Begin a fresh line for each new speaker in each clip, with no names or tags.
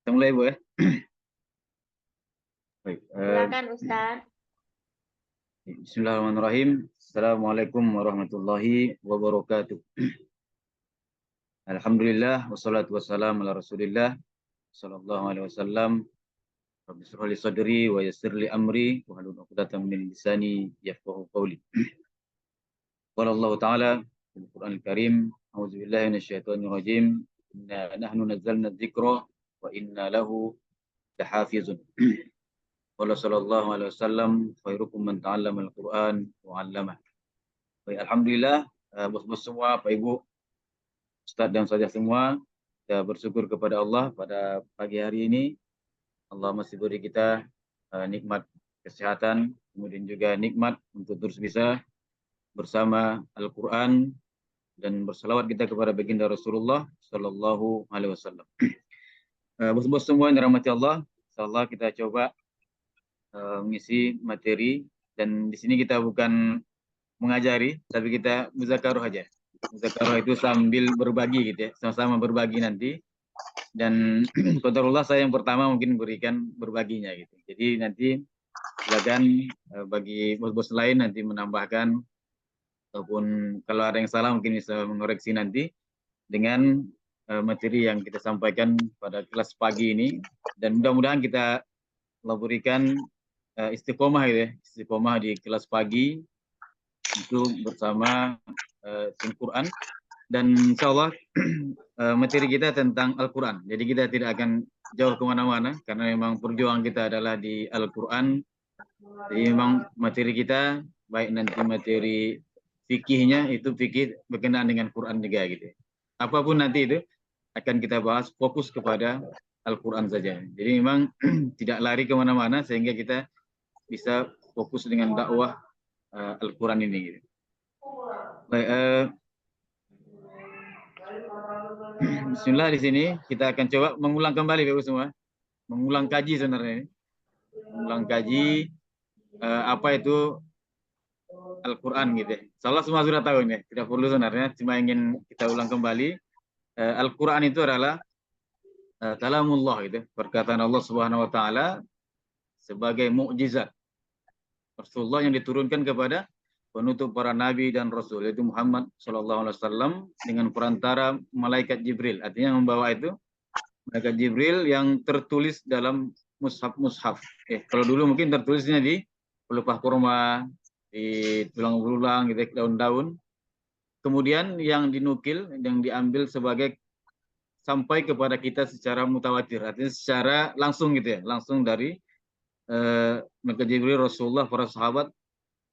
Kita mulai, Bu ya. Baik.
Silakan Ustaz.
Bismillahirrahmanirrahim. Assalamualaikum warahmatullahi wabarakatuh. Alhamdulillah wassalatu wassalamu ala Rasulillah sallallahu alaihi wasallam. Rabbi shrah li sadri wa yassir li amri wa hlul 'uqdatam min lisani yafqahu qawli. Qala Allah Ta'ala fil Qur'anil Karim, a'udzu billahi minasyaitonir rajim. Inna nahnu nazzalna dzikra wa inna lahu lahafizun. Qala sallallahu alaihi wasallam, khairukum man ta'allama al-Qur'an wa 'allamah. Baik, alhamdulillah, bos-bos semua, Pak Ibu, Ustadz dan Ustazah semua, kita bersyukur kepada Allah pada pagi hari ini. Allah masih beri kita nikmat kesehatan, kemudian juga nikmat untuk terus bisa bersama Al-Quran dan berselawat kita kepada baginda Rasulullah Sallallahu Alaihi Wasallam. Bos-bos semua yang dirahmati Allah, insyaallah kita coba mengisi materi, dan di sini kita bukan mengajari, tapi kita muzakarah aja. Muzakarah itu sambil berbagi gitu ya, sama-sama berbagi nanti. Dan qadarullah saya yang pertama mungkin berikan berbaginya gitu. Jadi nanti silakan bagi bos-bos lain nanti menambahkan, ataupun kalau ada yang salah mungkin bisa mengoreksi nanti dengan materi yang kita sampaikan pada kelas pagi ini. Dan mudah-mudahan kita berikan istiqomah gitu ya, istiqomah di kelas pagi itu bersama Al-Quran. Dan insya Allah materi kita tentang Al-Quran. Jadi kita tidak akan jauh kemana-mana karena memang perjuangan kita adalah di Al-Quran. Jadi memang materi kita baik nanti materi fikihnya itu fikih berkenaan dengan Quran juga gitu. Apapun nanti itu akan kita bahas fokus kepada Al-Quran saja. Jadi memang tidak lari kemana-mana sehingga kita bisa fokus dengan dakwah Al-Quran ini gitu. Baik, bismillah, di sini kita akan coba mengulang kembali Bapak semua. Mengulang kaji sebenarnya ini. Mengulang kaji apa itu Al-Quran gitu ya. Insyaallah semua sudah tahu ini, tidak perlu sebenarnya, cuma ingin kita ulang kembali. Al-Quran itu adalah kalamullah gitu, perkataan Allah Subhanahu wa taala sebagai mukjizat Rasulullah yang diturunkan kepada penutup para nabi dan rasul, yaitu Muhammad sallallahu alaihi wasallam dengan perantara malaikat Jibril. Artinya membawa itu malaikat Jibril yang tertulis dalam mushaf-mushaf. Kalau dulu mungkin tertulisnya di pelepah kurma, di tulang belulang gitu, daun-daun. Kemudian yang dinukil, yang diambil sebagai sampai kepada kita secara mutawatir, artinya secara langsung gitu ya, langsung dari malaikat Jibril, Rasulullah, para sahabat,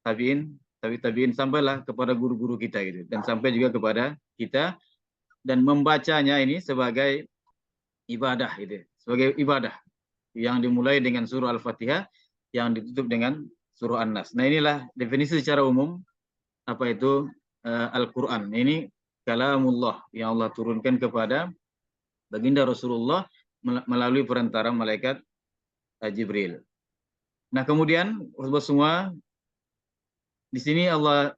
tabiin, tabiin sampailah kepada guru-guru kita gitu, dan sampai juga kepada kita, dan membacanya ini sebagai ibadah gitu, sebagai ibadah yang dimulai dengan surah Al-Fatihah yang ditutup dengan surah An-Nas. Nah, inilah definisi secara umum apa itu Al-Quran. Ini kalamullah yang Allah turunkan kepada baginda Rasulullah melalui perantara malaikat Jibril. Nah, kemudian semua di sini Allah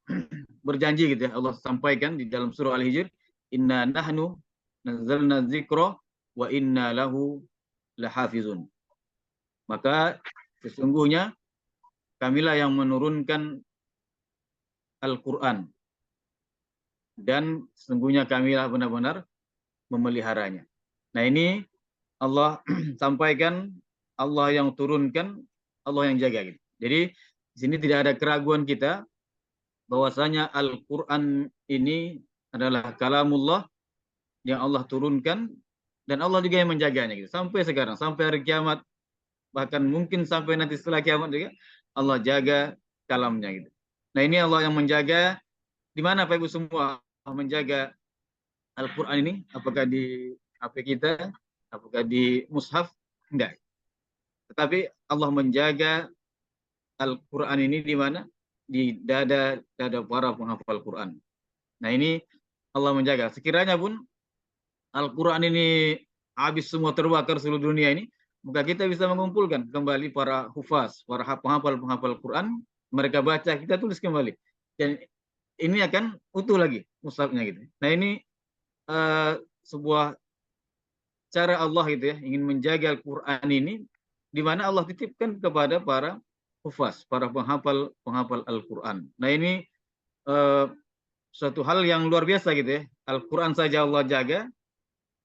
berjanji gitu ya, Allah sampaikan di dalam surah Al-Hijr, inna nahnu nazzalna dzikra wa inna lahu lahafizun. Maka sesungguhnya kamilah yang menurunkan Al-Quran dan sesungguhnya kamilah benar-benar memeliharanya. Nah, ini Allah sampaikan, Allah yang turunkan, Allah yang jaga gitu. Jadi di sini tidak ada keraguan kita bahwasanya Al-Quran ini adalah kalamullah yang Allah turunkan, dan Allah juga yang menjaganya gitu. Sampai sekarang, sampai hari kiamat, bahkan mungkin sampai nanti setelah kiamat juga Allah jaga kalamnya gitu. Nah, ini Allah yang menjaga. Di mana Pak Ibu semua menjaga Al-Quran ini? Apakah di HP kita? Apakah di mushaf? Enggak. Tetapi Allah menjaga Al-Quran ini di mana? Di dada para penghafal Quran. Nah, ini Allah menjaga. Sekiranya pun Al-Quran ini habis semua, terbakar seluruh dunia ini, maka kita bisa mengumpulkan kembali para hufaz, para penghafal Quran, mereka baca, kita tulis kembali. Dan ini akan utuh lagi mushafnya gitu. Nah, ini sebuah cara Allah itu ya, ingin menjaga Al-Quran ini, di mana Allah titipkan kepada para hufaz, para penghafal Al-Quran. Nah ini eh, suatu hal yang luar biasa gitu ya. Al-Quran saja Allah jaga,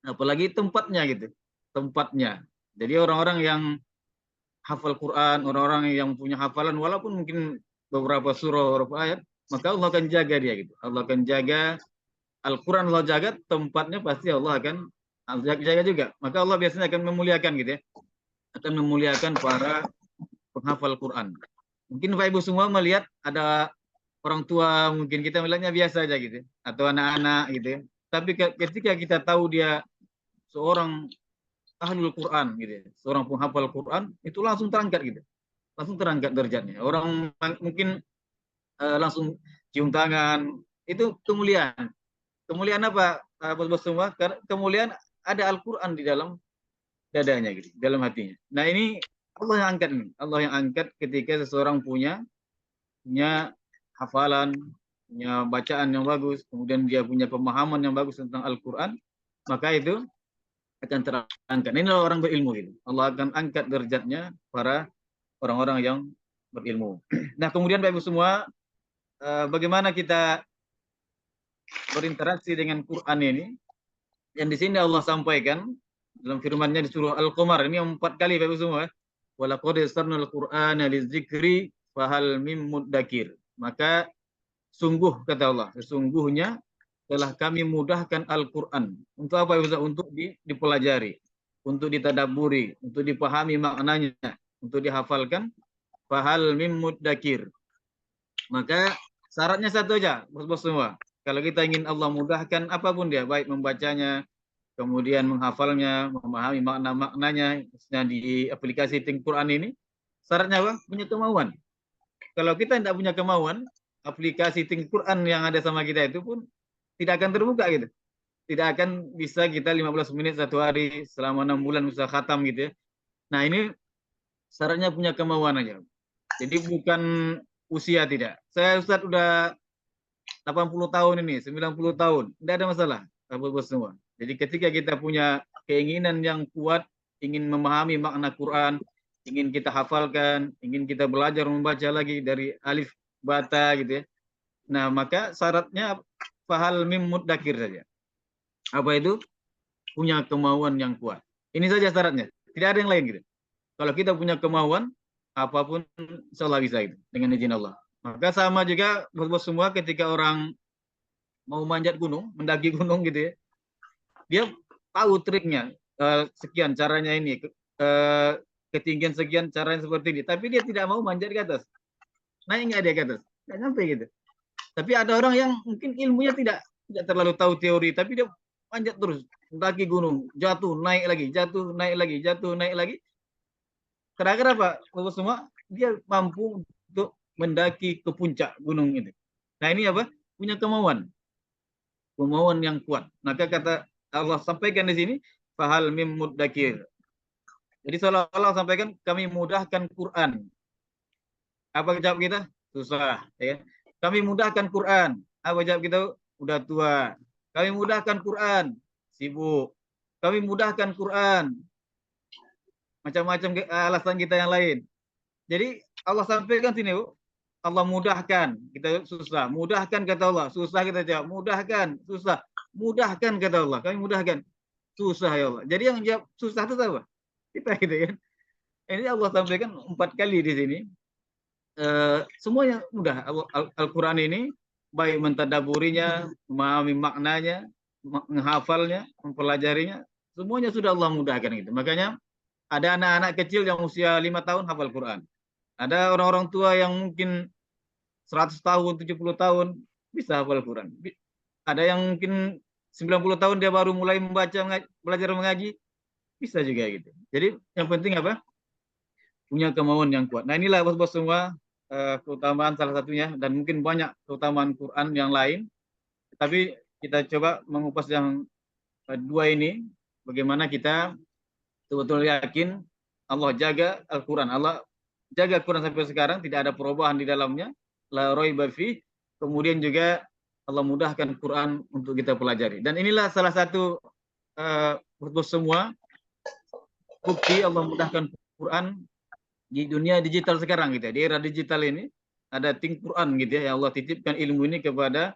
apalagi tempatnya gitu, tempatnya. Jadi orang-orang yang hafal Quran, orang-orang yang punya hafalan, walaupun mungkin beberapa surah, beberapa ayat, maka Allah akan jaga dia gitu. Allah akan jaga Al-Quran, Allah jaga, tempatnya pasti Allah akan jaga juga. Maka Allah biasanya akan memuliakan gitu ya, akan memuliakan para penghafal Quran. Mungkin Bapak Ibu semua melihat ada orang tua, mungkin kita melihatnya biasa aja gitu, atau anak-anak gitu ya. Tapi ketika kita tahu dia seorang ahlul Quran gitu ya, seorang penghafal Quran, itu langsung terangkat gitu, langsung terangkat derajatnya. Orang mungkin langsung cium tangan, itu kemuliaan. Kemuliaan apa, bos-bos semua? Kemuliaan ada Al-Quran di dalam dadanya gitu, dalam hatinya. Nah ini Allah yang angkat ini, Allah yang angkat ketika seseorang punya hafalan, punya bacaan yang bagus, kemudian dia punya pemahaman yang bagus tentang Al-Quran, maka itu akan terangkat. Ini orang berilmu gitu. Allah akan angkat derajatnya para orang-orang yang berilmu. Nah kemudian Bapak Ibu semua, bagaimana kita berinteraksi dengan Quran ini? Yang di sini Allah sampaikan dalam firman-Nya di surah Al-Qamar, ini 4 kali Bapak Ibu semua. Walaqad yassarnal Qur'ana lizikri fahal mim muddakir. Maka sungguh kata Allah, sesungguhnya telah kami mudahkan Al-Quran. Untuk apa? Untuk dipelajari, untuk ditadaburi, untuk dipahami maknanya, untuk dihafalkan. Fahal mim muddakir. Maka syaratnya satu aja, bos-bos semua. Kalau kita ingin Allah mudahkan apapun dia, baik membacanya, kemudian menghafalnya, memahami makna-maknanya, di aplikasi Quran ini, syaratnya apa? Punya kemauan. Kalau kita tidak punya kemauan, aplikasi Quran yang ada sama kita itu pun tidak akan terbuka gitu. Tidak akan bisa kita 15 menit satu hari selama 6 bulan bisa khatam gitu ya. Nah ini syaratnya punya kemauan aja. Jadi bukan usia tidak. Saya Ustaz udah 80 tahun ini, 90 tahun. Tidak ada masalah. Bos semua. Jadi ketika kita punya keinginan yang kuat, ingin memahami makna Quran, ingin kita hafalkan, ingin kita belajar membaca lagi dari alif bata gitu ya. Nah, maka syaratnya fahal mim muddakir saja. Apa itu? Punya kemauan yang kuat. Ini saja syaratnya. Tidak ada yang lain gitu. Kalau kita punya kemauan, apapun insyaallah bisa gitu, dengan izin Allah. Maka sama juga bos-bos semua ketika orang mau manjat gunung, mendaki gunung gitu ya. Dia tahu triknya, sekian caranya ini, ketinggian sekian caranya seperti ini. Tapi dia tidak mau manjat ke atas. Naik nggak dia ke atas? Nggak sampai gitu. Tapi ada orang yang mungkin ilmunya tidak terlalu tahu teori, tapi dia manjat terus, mendaki gunung, jatuh, naik lagi, jatuh, naik lagi, jatuh, naik lagi. Kira-kira apa? Semua dia mampu untuk mendaki ke puncak gunung itu. Nah ini apa? Punya kemauan yang kuat. Maka kata Allah sampaikan di sini, fahal mim muddakir. Jadi seolah-olah sampaikan kami mudahkan Quran. Apa jawab kita? Susah. Ya. Kami mudahkan Quran. Apa jawab kita? Udah tua. Kami mudahkan Quran. Sibuk. Kami mudahkan Quran. Macam-macam alasan kita yang lain. Jadi Allah sampaikan sini, Allah mudahkan, kita susah. Mudahkan kata Allah, susah kita jawab. Mudahkan, susah. Mudahkan kata Allah, kami mudahkan. Susah ya Allah. Jadi yang jawab susah itu apa? Kita gitu kan. Ini Allah sampaikan 4 kali di sini. Semuanya mudah. Al-Quran ini baik mentadaburinya, memahami maknanya, menghafalnya, mempelajarinya, semuanya sudah Allah mudahkan gitu. Makanya ada anak-anak kecil yang usia 5 tahun hafal Quran. Ada orang-orang tua yang mungkin 100 tahun, 70 tahun bisa hafal Quran. Ada yang mungkin 90 tahun dia baru mulai membaca, belajar mengaji, bisa juga gitu. Jadi yang penting apa? Punya kemauan yang kuat. Nah inilah bos-bos semua keutamaan salah satunya, dan mungkin banyak keutamaan Quran yang lain. Tapi kita coba mengupas yang 2 ini, bagaimana kita betul-betul yakin Allah jaga Al-Quran. Allah jaga Al-Quran sampai sekarang, tidak ada perubahan di dalamnya. La raiba fi. Kemudian juga Allah mudahkan Quran untuk kita pelajari. Dan inilah salah satu bos semua bukti Allah mudahkan Quran di dunia digital sekarang gitu ya. Di era digital ini ada ting Quran gitu ya. Allah titipkan ilmu ini kepada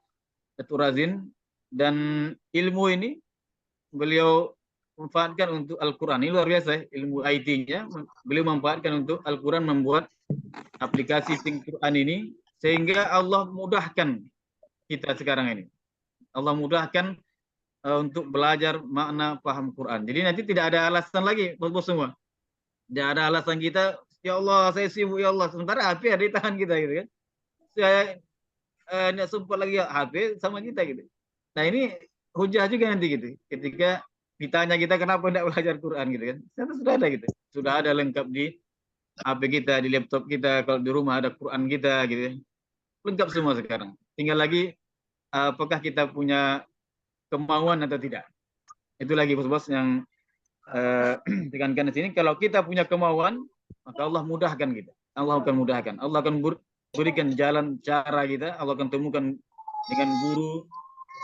Datuk Razin, dan ilmu ini beliau manfaatkan untuk Al-Quran. Ini luar biasa ya, ilmu IT-nya. Beliau manfaatkan untuk Al-Quran, membuat aplikasi ting Quran ini sehingga Allah mudahkan kita sekarang ini. Allah mudahkan untuk belajar makna paham Quran. Jadi nanti tidak ada alasan lagi bos-bos semua. Tidak ada alasan kita, ya Allah saya sibuk ya Allah. Sementara HP ada di tangan kita gitu kan. Saya nggak sempat lagi ya, HP sama kita gitu. Nah ini hujah juga nanti gitu. Ketika ditanya kita kenapa tidak belajar Quran gitu kan. Ternyata sudah ada gitu. Sudah ada lengkap di HP kita, di laptop kita. Kalau di rumah ada Quran kita gitu ya. Lengkap semua sekarang. Tinggal lagi apakah kita punya kemauan atau tidak. Itu lagi bos-bos yang tekankan di sini. Kalau kita punya kemauan, maka Allah mudahkan kita. Allah akan mudahkan. Allah akan berikan jalan cara kita. Allah akan temukan dengan guru.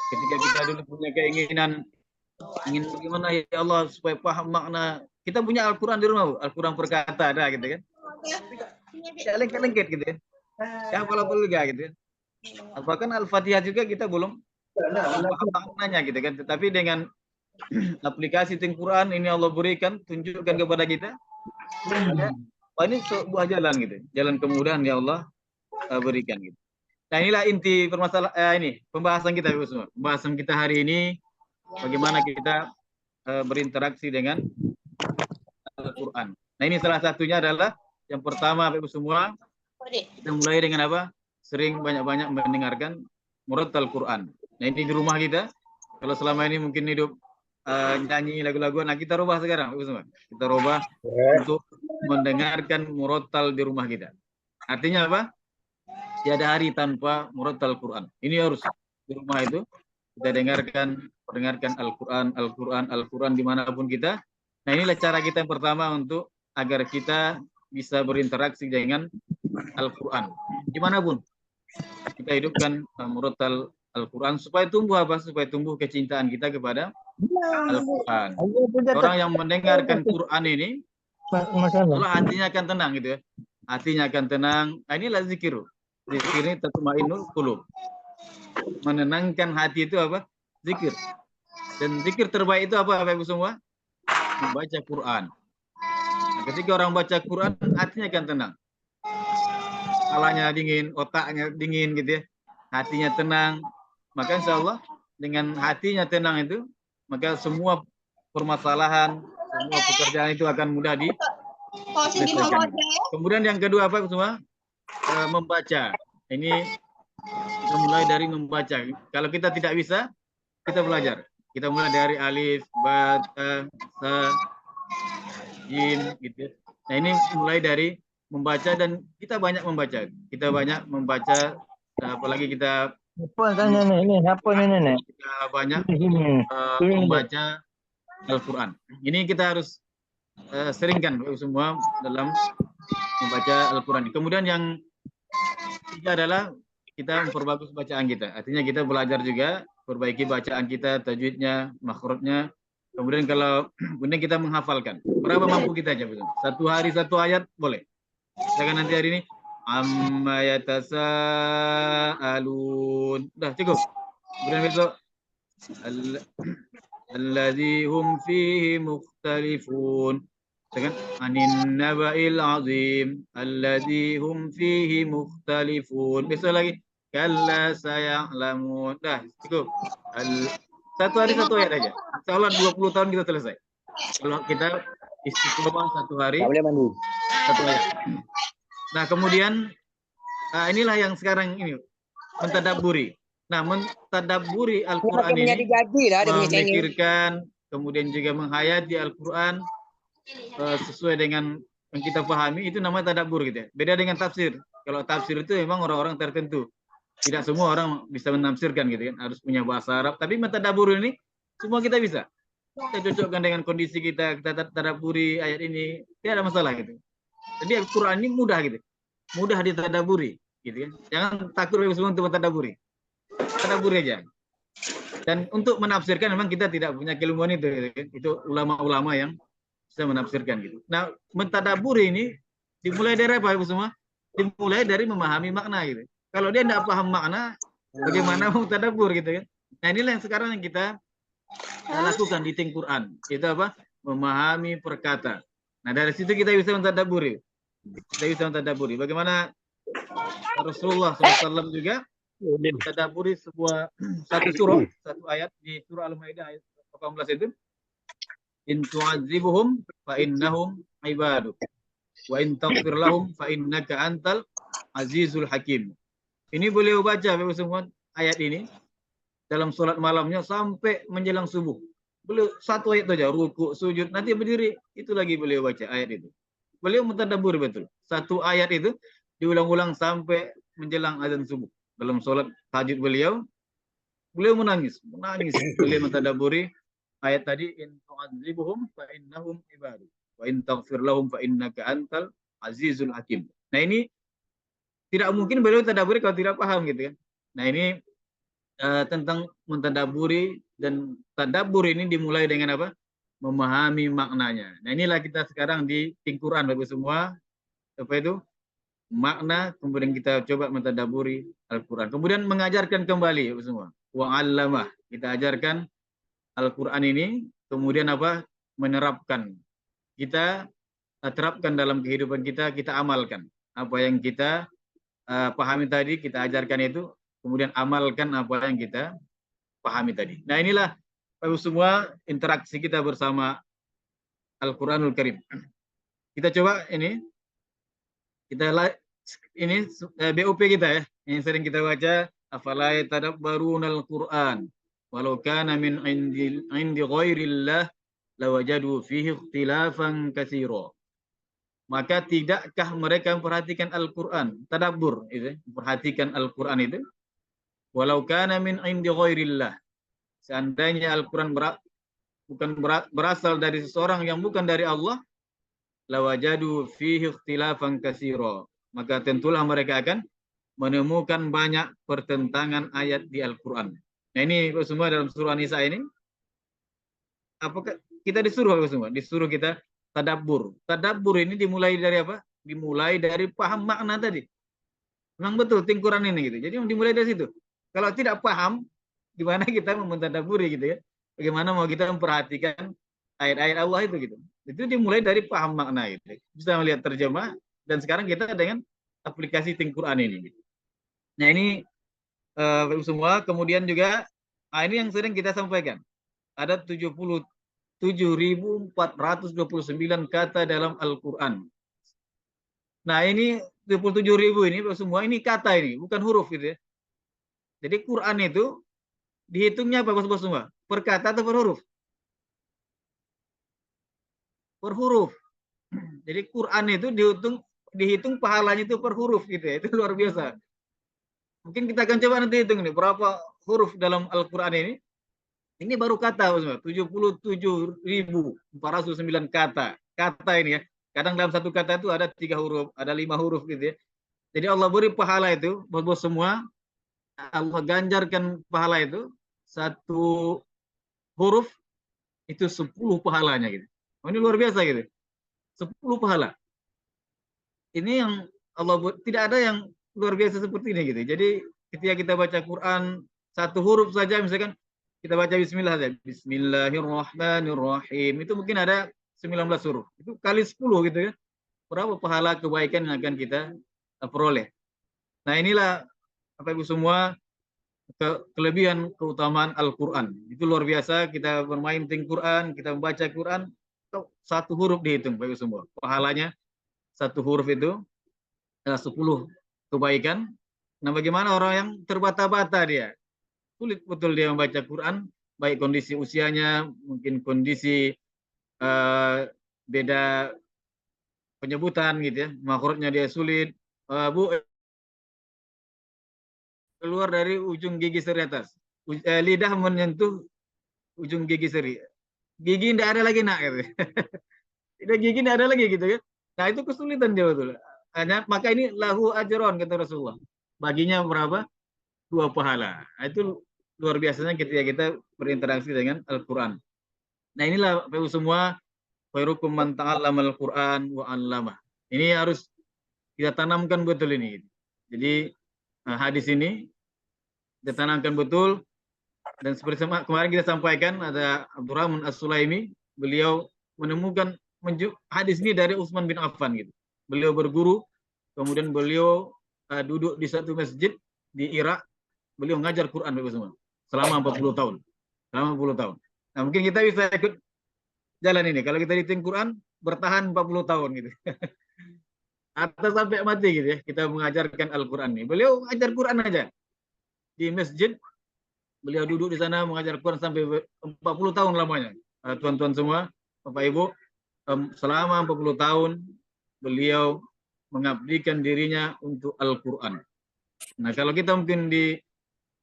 Ketika kita dulu punya keinginan, ingin bagaimana ya Allah supaya paham makna. Kita punya Al-Quran di rumah, Al-Quran perkata ada gitu kan. Ya lengket-lengket gitu kan. Ya hafal-hafal juga gitu kan. Bahkan Al-Fatihah juga kita belum paham maknanya gitu kan. Tetapi dengan aplikasi Ting Quran ini Allah berikan, tunjukkan kepada kita. Wah ini sebuah jalan gitu, jalan kemudahan yang Allah berikan gitu. Nah inilah inti permasalahan ini pembahasan kita semua. Pembahasan kita hari ini bagaimana kita berinteraksi dengan Al-Quran. Nah ini salah satunya adalah yang pertama Bapak Ibu semua, kita mulai dengan apa? Sering banyak-banyak mendengarkan murattal Quran. Nah ini di rumah kita, kalau selama ini mungkin hidup nyanyi lagu-lagu, nah kita rubah sekarang Bapak Ibu semua. Kita rubah untuk mendengarkan murattal di rumah kita. Artinya apa? Tiada hari tanpa murattal Quran. Ini harus di rumah itu kita dengarkan Al-Quran, Al-Quran, Al-Quran dimanapun kita. Nah inilah cara kita yang pertama untuk agar kita bisa berinteraksi dengan Al-Quran. Dimanapun kita hidupkan murattal Al-Quran supaya tumbuh apa? Supaya tumbuh kecintaan kita kepada Al-Quran. Orang yang mendengarkan Quran ini, Allah hatinya akan tenang gitu ya. Hatinya akan tenang. Nah, inilah zikir. Zikir ini tatma'innul qulub. Menenangkan hati itu apa? Zikir. Dan zikir terbaik itu apa Bapak Ibu semua? Membaca Quran. Nah, ketika orang baca Quran, hatinya akan tenang. Kepalanya dingin, otaknya dingin gitu ya. Hatinya tenang. Maka insya Allah dengan hatinya tenang itu, maka semua permasalahan, semua pekerjaan itu akan mudah diselesaikan. Kemudian yang kedua apa semua? Membaca. Ini kita mulai dari membaca. Kalau kita tidak bisa, kita belajar. Kita mulai dari alif, ba, ta, sa, jim, gitu. Nah ini mulai dari membaca dan kita banyak membaca. Kita banyak membaca, apalagi kita banyak membaca Al-Quran. Ini kita harus seringkan semua dalam membaca Al-Quran. Kemudian yang ketiga adalah kita memperbagus bacaan kita. Artinya kita belajar juga, perbaiki bacaan kita, tajwidnya, makhrajnya. Kemudian kalau kemudian kita menghafalkan. Berapa mampu kita aja? Satu hari satu ayat boleh. Jangan nanti hari ini amma yatasaalun. Udah cukup. Kemudian besok alladzi hum fihi mukhtalifun. Dengan anin naba'il azim alladzi hum fihi mukhtalifun. Besok lagi kalla saya'lamun. Dah cukup. Satu hari satu ayat aja. Insyaallah 20 tahun kita selesai. Kalau kita istiqomah satu hari satu ayat. Nah, kemudian inilah yang sekarang ini mentadabburi. Nah, mentadabburi Al-Qur'an ini memikirkan, kemudian juga menghayati Al-Qur'an sesuai dengan yang kita pahami, itu namanya tadabbur gitu ya. Beda dengan tafsir. Kalau tafsir itu memang orang-orang tertentu. Tidak semua orang bisa menafsirkan gitu kan, harus punya bahasa Arab. Tapi mentadabbur ini semua kita bisa. Kita cocokkan dengan kondisi kita tadabburi ayat ini, tidak ada masalah gitu. Jadi Al-Quran ini mudah gitu, mudah ditadaburi, gitu kan. Jangan takut semua untuk mentadaburi, tadaburi aja. Dan untuk menafsirkan memang kita tidak punya keilmuan itu, gitu kan. Itu ulama-ulama yang bisa menafsirkan gitu. Nah, mentadaburi ini dimulai dari apa Ibu semua? Dimulai dari memahami makna gitu. Kalau dia tidak paham makna, bagaimana mau tadabur gitu kan? Nah, inilah yang sekarang yang kita lakukan di tim Quran. Itu apa? Memahami perkata. Nah, dari situ kita bisa mentadaburi. Kita bisa mentadaburi. Bagaimana Rasulullah SAW juga mentadaburi sebuah satu surah, satu ayat di surah Al-Maidah ayat 18 itu. In tu'adzibuhum fa innahum ibaduk wa in taghfir lahum fa innaka antal azizul hakim. Ini beliau baca Bapak semua ayat ini dalam sholat malamnya sampai menjelang subuh. Beliau satu ayat saja, ruku, sujud, nanti berdiri, itu lagi beliau baca ayat itu. Beliau mentadabbur betul. Satu ayat itu diulang-ulang sampai menjelang azan subuh. Dalam sholat tahajud beliau menangis. Beliau mentadabburi ayat tadi, in tu'adzibuhum fa innahum ibadu wa in taghfir lahum fa innaka antal azizul hakim. Nah, ini tidak mungkin beliau tadabburi kalau tidak paham gitu kan. Nah, ini tentang mentadaburi, dan tadabbur ini dimulai dengan apa? Memahami maknanya. Nah, inilah kita sekarang di Quran Bapak semua, apa itu? Makna, kemudian kita coba mentadaburi Al-Quran. Kemudian mengajarkan kembali Bapak semua. Wa'allamah. Kita ajarkan Al-Quran ini, kemudian apa? Menerapkan. Kita terapkan dalam kehidupan kita, kita amalkan. Apa yang kita pahami tadi, kita ajarkan itu, kemudian amalkan apa yang kita pahami tadi. Nah, inilah Bapak semua interaksi kita bersama Al-Quranul Karim. Kita coba ini, ini BOP kita ya, yang sering kita baca, afala yatadabbarunal Qur'an walau kana min indi ghairillah lawajadu fihi ikhtilafan katsira. Maka tidakkah mereka memperhatikan Al-Quran, tadabbur itu, memperhatikan Al-Quran itu, walau kana min indi ghairillah, seandainya Al-Quran berasal dari seseorang yang bukan dari Allah, lawajadu fihi ikhtilafan katsira, maka tentulah mereka akan menemukan banyak pertentangan ayat di Al-Quran. Nah, ini semua dalam surah Nisa ini, apakah kita disuruh apa semua? Disuruh kita tadabbur. Tadabbur ini dimulai dari apa? Dimulai dari paham makna tadi. Memang betul Quran ini gitu. Jadi dimulai dari situ. Kalau tidak paham, gimana kita mentadabburi gitu ya? Bagaimana mau kita memperhatikan ayat-ayat Allah itu gitu? Itu dimulai dari paham makna gitu. Bisa melihat terjemah, dan sekarang kita dengan aplikasi Quran ini. Gitu. Nah, ini semua. Kemudian juga ini yang sering kita sampaikan. Ada 77.429 kata dalam Al-Quran. Nah, ini 77.000 ini semua ini kata ini, bukan huruf gitu ya. Jadi Quran itu dihitungnya apa bos-bos semua? Per kata atau per huruf? Per huruf. Jadi Quran itu dihitung pahalanya itu per huruf gitu ya. Itu luar biasa. Mungkin kita akan coba nanti hitung nih berapa huruf dalam Al-Quran ini. Ini baru kata, 77.409 kata. Kata ini ya. Kadang dalam satu kata itu ada 3 huruf, ada 5 huruf gitu ya. Jadi Allah beri pahala itu, bos-bos semua, Allah ganjarkan pahala itu, satu huruf itu 10 pahalanya gitu. Oh, ini luar biasa gitu. 10 pahala. Ini yang Allah buat, tidak ada yang luar biasa seperti ini gitu. Jadi ketika kita baca Quran, satu huruf saja misalkan, kita baca bismillah saja. Bismillahirrahmanirrahim. Itu mungkin ada 19 huruf. Itu kali 10 gitu ya. Berapa pahala kebaikan yang akan kita peroleh. Nah, inilah Bapak Ibu semua kelebihan keutamaan Al-Quran. Itu luar biasa, kita bermain Quran, kita membaca Quran, satu huruf dihitung Bapak Ibu semua. Pahalanya satu huruf itu 10 kebaikan. Nah, bagaimana orang yang terbata-bata dia? Sulit betul dia membaca Quran, baik kondisi usianya, mungkin kondisi beda penyebutan gitu ya, makrotnya dia sulit. Bu, keluar dari ujung gigi seri atas. Lidah menyentuh ujung gigi seri. Gigi tidak ada lagi nak gitu. Tidak, gigi tidak ada lagi gitu ya. Nah, itu kesulitan dia betul. Maka ini lahu ajron kata Rasulullah. Baginya berapa? 2 pahala. Nah, itu luar biasanya ketika kita berinteraksi dengan Al-Quran. Nah, inilah Bapak semua khairukum man ta'allamal Qur'an wa 'allamah. Ini harus kita tanamkan betul ini. Jadi hadis ini kita tanamkan betul, dan seperti kemarin kita sampaikan ada Abdurrahman As-Sulaimi, beliau menemukan hadis ini dari Utsman bin Affan gitu. Beliau berguru, kemudian beliau duduk di satu masjid di Irak, beliau ngajar Quran semua selama 40 tahun. Selama 40 tahun. Nah, mungkin kita bisa ikut jalan ini. Kalau kita di Quran bertahan 40 tahun gitu. Atau sampai mati gitu ya, kita mengajarkan Al-Quran ini. Beliau mengajar Quran aja di masjid, beliau duduk di sana mengajar Quran sampai 40 tahun lamanya. Tuan-tuan semua, Bapak Ibu, selama 40 tahun beliau mengabdikan dirinya untuk Al-Quran. Nah, kalau kita mungkin di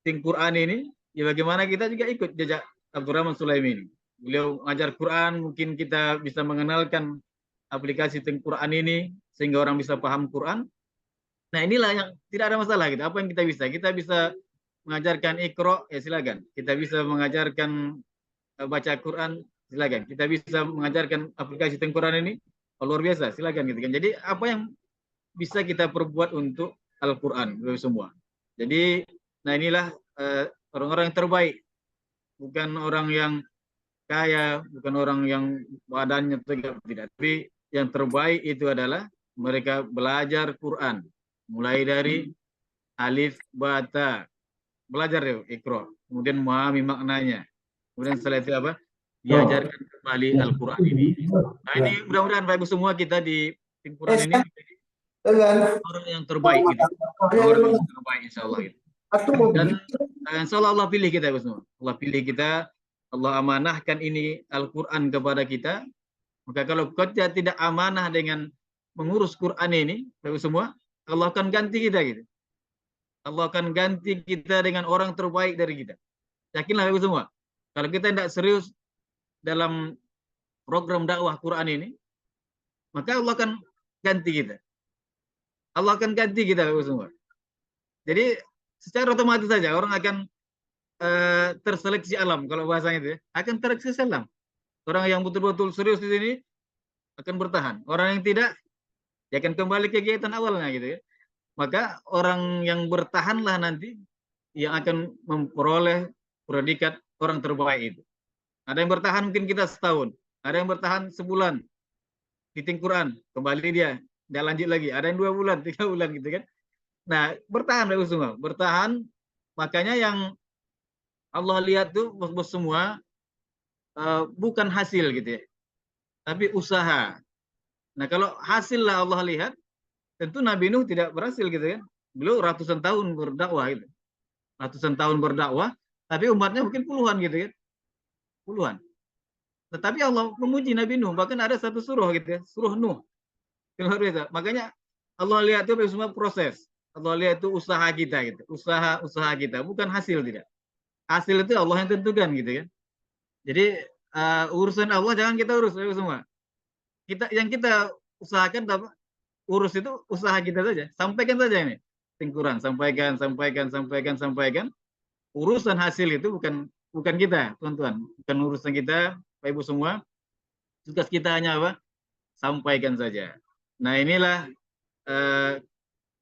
Quran ini, ya bagaimana kita juga ikut jejak Abdurrahman Sulaimi ini. Beliau mengajar Quran, mungkin kita bisa mengenalkan aplikasi Quran ini sehingga orang bisa paham Quran. Nah, inilah yang tidak ada masalah gitu. Apa yang kita bisa? Kita bisa mengajarkan Iqra, ya silakan. Kita bisa mengajarkan baca Quran, silakan. Kita bisa mengajarkan aplikasi Quran ini, luar biasa, silakan gitu kan. Jadi apa yang bisa kita perbuat untuk Al-Quran semua. Jadi, nah inilah orang-orang yang terbaik, bukan orang yang kaya, bukan orang yang badannya tegak, tidak. Tapi yang terbaik itu adalah mereka belajar Quran, mulai dari alif, bata, belajar ya Iqra, kemudian memahami maknanya, kemudian setelah itu apa? Diajarkan kembali Al-Quran ini. Nah, ini mudah-mudahan Bapak Ibu semua kita di tim Quran ini orang yang terbaik gitu. Orang yang terbaik insya Allah gitu. Dan insya Allah Allah pilih kita semua. Allah pilih kita, Allah amanahkan ini Al-Quran kepada kita. Maka kalau kita tidak amanah dengan mengurus Quran ini, Bapak semua, Allah akan ganti kita gitu. Allah akan ganti kita dengan orang terbaik dari kita. Yakinlah Bapak semua. Kalau kita tidak serius dalam program dakwah Quran ini, maka Allah akan ganti kita. Allah akan ganti kita Bapak semua. Jadi secara otomatis saja orang akan terseleksi alam, kalau bahasanya itu ya, akan terseleksi alam. Orang yang betul-betul serius di sini akan bertahan. Orang yang tidak, ya akan kembali ke kegiatan awalnya gitu ya. Maka orang yang bertahanlah nanti yang akan memperoleh predikat orang terbaik itu. Ada yang bertahan mungkin kita setahun, ada yang bertahan sebulan di Quran, kembali dia lanjut lagi. Ada yang 2 bulan, 3 bulan gitu kan. Nah, bertahan Bapak semua, bertahan. Makanya yang Allah lihat tuh bos-bos semua bukan hasil gitu ya, tapi usaha. Nah, kalau hasil lah Allah lihat, tentu Nabi Nuh tidak berhasil gitu kan. Beliau ratusan tahun berdakwah gitu. Ratusan tahun berdakwah, tapi umatnya mungkin puluhan gitu kan. Puluhan. Tetapi Allah memuji Nabi Nuh, bahkan ada satu surah gitu ya, surah Nuh. Luar biasa. Makanya Allah lihat itu semua proses. Allah lihat itu usaha kita gitu. Usaha kita, bukan hasil tidak. Hasil itu Allah yang tentukan gitu kan. Jadi urusan Allah jangan kita urus semua. Yang kita usahakan apa? Urus itu usaha kita saja. Sampaikan saja ini. Quran, sampaikan. Urusan hasil itu bukan kita, teman-teman. Bukan urusan kita, Bapak Ibu semua. Tugas kita hanya apa? Sampaikan saja. Nah, inilah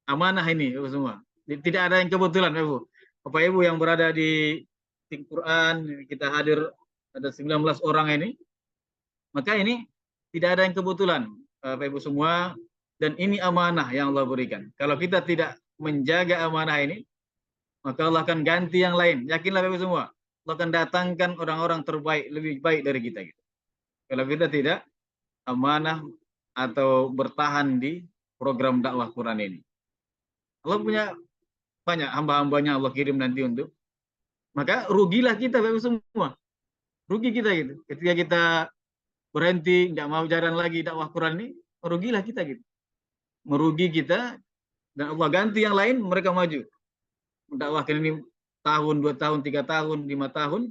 amanah ini Bapak semua. Tidak ada yang kebetulan Bapak Ibu. Bapak Ibu yang berada di Quran, kita hadir ada 19 orang ini. Maka ini tidak ada yang kebetulan Bapak Ibu semua, dan ini amanah yang Allah berikan. Kalau kita tidak menjaga amanah ini, maka Allah akan ganti yang lain. Yakinlah Bapak Ibu semua, Allah akan datangkan orang-orang terbaik, lebih baik dari kita gitu. Kalau kita tidak amanah atau bertahan di program dakwah Quran ini. Allah punya banyak hamba-hambanya Allah kirim nanti untuk, maka rugilah kita Bapak Ibu semua. Rugi kita gitu. Ketika kita berhenti, nggak mau jalan lagi dakwah Quran ini, rugilah kita gitu. Merugi kita, dan Allah ganti yang lain, mereka maju. Mendakwahkan ini tahun, 2 tahun, 3 tahun, 5 tahun,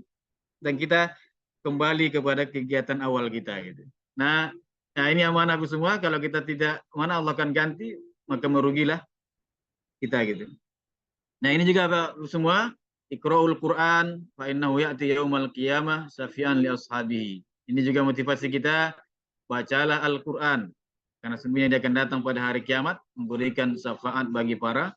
dan kita kembali kepada kegiatan awal kita gitu. Nah ini amanah aku semua. Kalau kita tidak amanah, Allah akan ganti, maka merugilah kita gitu. Nah, ini juga Bapak semua, Iqra'ul Quran fa innahu ya'ti yaumal qiyamah syafi'an li ashabihi. Ini juga motivasi kita bacalah Al-Quran. Karena sebenarnya dia akan datang pada hari kiamat, memberikan syafaat bagi para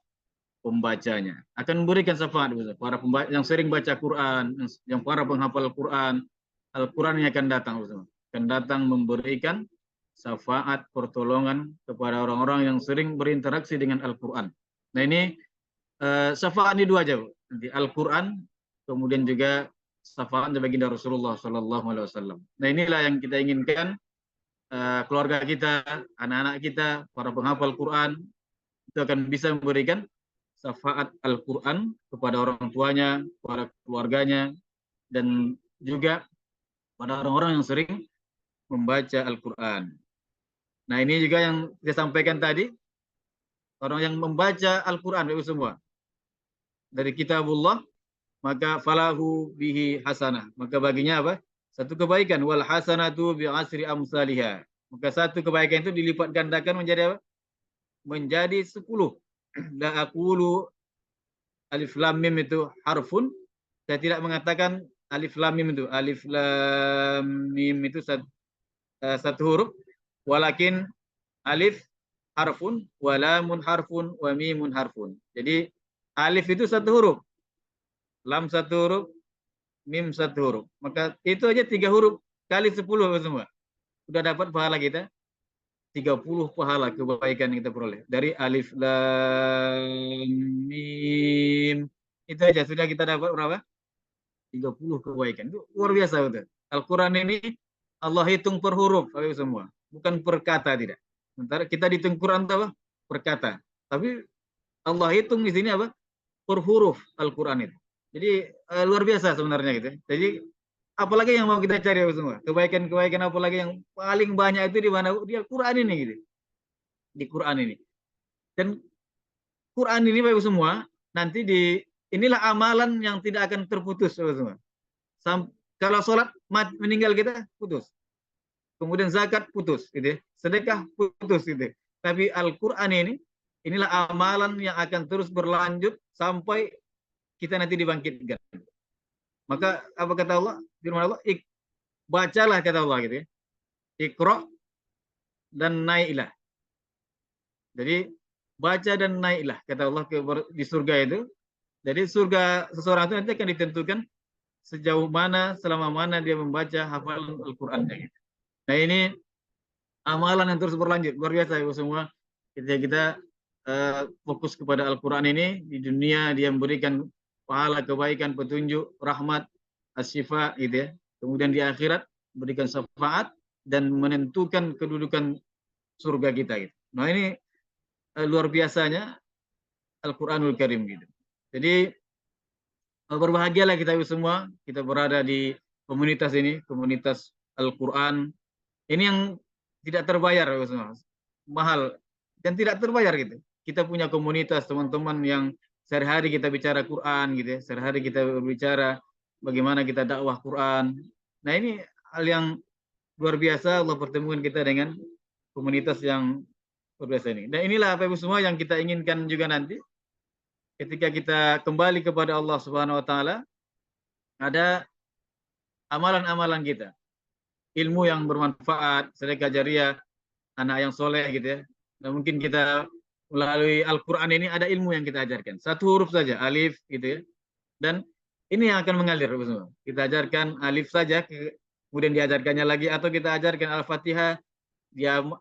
pembacanya. Akan memberikan syafaat para pembaca yang sering baca Quran, yang para penghafal Quran. Al-Quran yang akan datang, akan datang memberikan syafaat pertolongan kepada orang-orang yang sering berinteraksi dengan Al-Quran. Nah ini syafaat ini dua aja, nanti Al-Quran, kemudian juga syafaat baginda Rasulullah Sallallahu Alaihi Wasallam. Nah inilah yang kita inginkan, keluarga kita, anak-anak kita, para penghafal Quran itu akan bisa memberikan syafaat Al-Quran kepada orang tuanya, kepada keluarganya, dan juga pada orang-orang yang sering membaca Al-Quran. Nah ini juga yang saya sampaikan tadi, orang yang membaca Al-Quran itu semua dari kitabullah, maka falahu bihi hasanah, maka baginya apa? Satu kebaikan. Wal hasanatu bi asri amsalihha, maka satu kebaikan itu dilipat gandakan menjadi apa? Menjadi 10. La aqulu alif lam mim itu harfun, saya tidak mengatakan alif lam mim itu, alif lam mim itu satu huruf, walakin alif harfun, wa lamun harfun, wa mimun harfun. Jadi alif itu satu huruf, lam satu huruf, mim satu huruf. Maka itu aja 3 huruf kali 10 semua. Sudah dapat pahala kita 30 pahala kebaikan yang kita peroleh. Dari alif lam mim itu aja sudah kita dapat berapa? 30 kebaikan. Itu luar biasa betul. Al-Quran ini Allah hitung per huruf semua, bukan per kata, tidak. Sementara kita dihitung Quran apa? Per kata. Tapi Allah hitung di sini apa? Per huruf Al-Quran itu. Jadi luar biasa sebenarnya gitu. Jadi apalagi yang mau kita cari semua? Kebaikan-kebaikan apalagi yang paling banyak itu di mana? Di Al-Quran ini gitu. Di Quran ini. Dan Quran ini Bapak semua nanti inilah amalan yang tidak akan terputus Bapak semua. Kalau sholat meninggal kita putus. Kemudian zakat putus gitu ya. Sedekah putus gitu. Tapi Al-Quran inilah amalan yang akan terus berlanjut sampai kita nanti dibangkitkan. Maka apa kata Allah? Firman Allah, bacalah kata Allah gitu ya. Iqra dan naiklah. Jadi baca dan naiklah kata Allah di surga itu. Jadi surga seseorang itu nanti akan ditentukan sejauh mana, selama mana dia membaca hafalan Al-Quran. Gitu. Nah ini amalan yang terus berlanjut, luar biasa ibu semua. Ketika kita fokus kepada Al-Quran ini, di dunia dia memberikan pahala, kebaikan, petunjuk, rahmat, asyifa gitu ya. Kemudian di akhirat memberikan syafaat dan menentukan kedudukan surga kita gitu. Nah ini luar biasanya Al-Quranul Karim gitu. Jadi berbahagialah kita semua, kita berada di komunitas ini, komunitas Al-Quran. Ini yang tidak terbayar semua, mahal dan tidak terbayar gitu. Kita punya komunitas teman-teman yang sehari-hari kita bicara Quran gitu ya, sehari-hari kita berbicara bagaimana kita dakwah Quran. Nah ini hal yang luar biasa, Allah pertemukan kita dengan komunitas yang luar biasa ini. Dan inilah Bapak Ibu semua yang kita inginkan juga nanti ketika kita kembali kepada Allah Subhanahu wa taala, ada amalan-amalan kita. Ilmu yang bermanfaat, sedekah jariah, anak yang soleh gitu ya. Dan mungkin kita melalui Al-Quran ini ada ilmu yang kita ajarkan. Satu huruf saja, alif gitu ya. Dan ini yang akan mengalir semua. Kita ajarkan alif saja, kemudian diajarkannya lagi, atau kita ajarkan Al-Fatihah,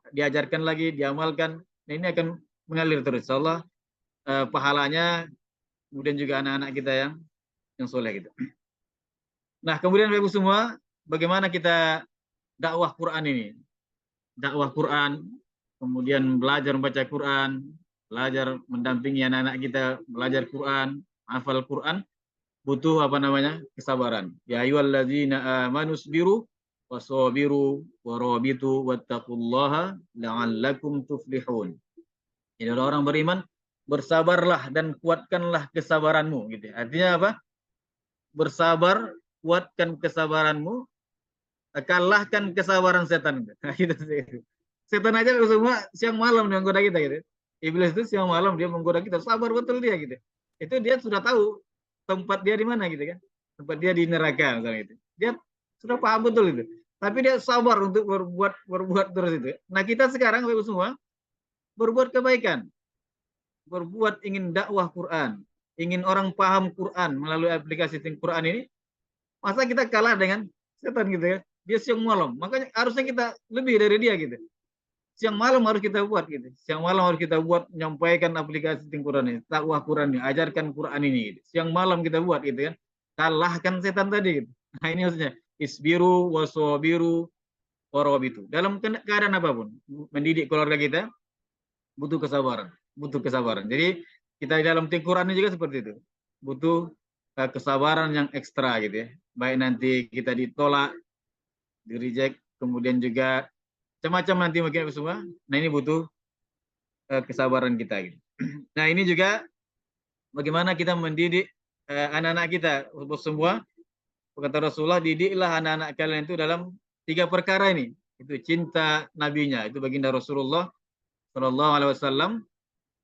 diajarkan lagi, diamalkan. Nah, ini akan mengalir terus. Insyaallah pahalanya, kemudian juga anak-anak kita yang soleh gitu. Nah, kemudian Bapak Ibu semua, bagaimana kita dakwah Quran ini? Dakwah Quran, kemudian belajar membaca Quran, belajar mendampingi anak-anak kita belajar Quran, hafal Quran, butuh apa namanya? Kesabaran. Ya ayyuhalladzina amanu sabiru wasabiru warabitu wattaqullaha la'allakum tuflihun. Jadi orang beriman, bersabarlah dan kuatkanlah kesabaranmu gitu. Artinya apa? Bersabar, kuatkan kesabaranmu, kalahkan kesabaran setan. Nah, gitu sih. Setan aja semua siang malam dia menggoda kita gitu. Iblis itu siang malam dia menggoda kita, sabar betul dia gitu. Itu dia sudah tahu tempat dia di mana gitu kan. Tempat dia di neraka misalnya gitu. Dia sudah paham betul itu.
Tapi dia sabar untuk berbuat terus itu. Nah kita sekarang Bapak semua berbuat kebaikan, berbuat ingin dakwah Quran, ingin orang paham Quran melalui aplikasi Quran ini, masa kita kalah dengan setan gitu ya? Dia siang malam, makanya harusnya kita lebih dari dia gitu. Siang malam harus kita buat gitu. Siang malam harus kita buat menyampaikan aplikasi Quran ini, dakwah Quran ini, ajarkan Quran ini. Gitu. Siang malam kita buat gitu kan. Kalahkan setan tadi gitu. Nah ini maksudnya isbiru wasobiru warabitu. Dalam keadaan apapun, mendidik keluarga kita butuh kesabaran, butuh kesabaran. Jadi kita di dalam Quran ini juga seperti itu. Butuh kesabaran yang ekstra gitu ya. Baik nanti kita ditolak, di reject, kemudian juga macam-macam nanti mungkin semua. Nah ini butuh kesabaran kita gitu. Nah ini juga bagaimana kita mendidik anak-anak kita untuk semua. Kata Rasulullah, didiklah anak-anak kalian itu dalam 3 perkara ini. Itu cinta nabinya, itu baginda Rasulullah Shallallahu Alaihi Wasallam.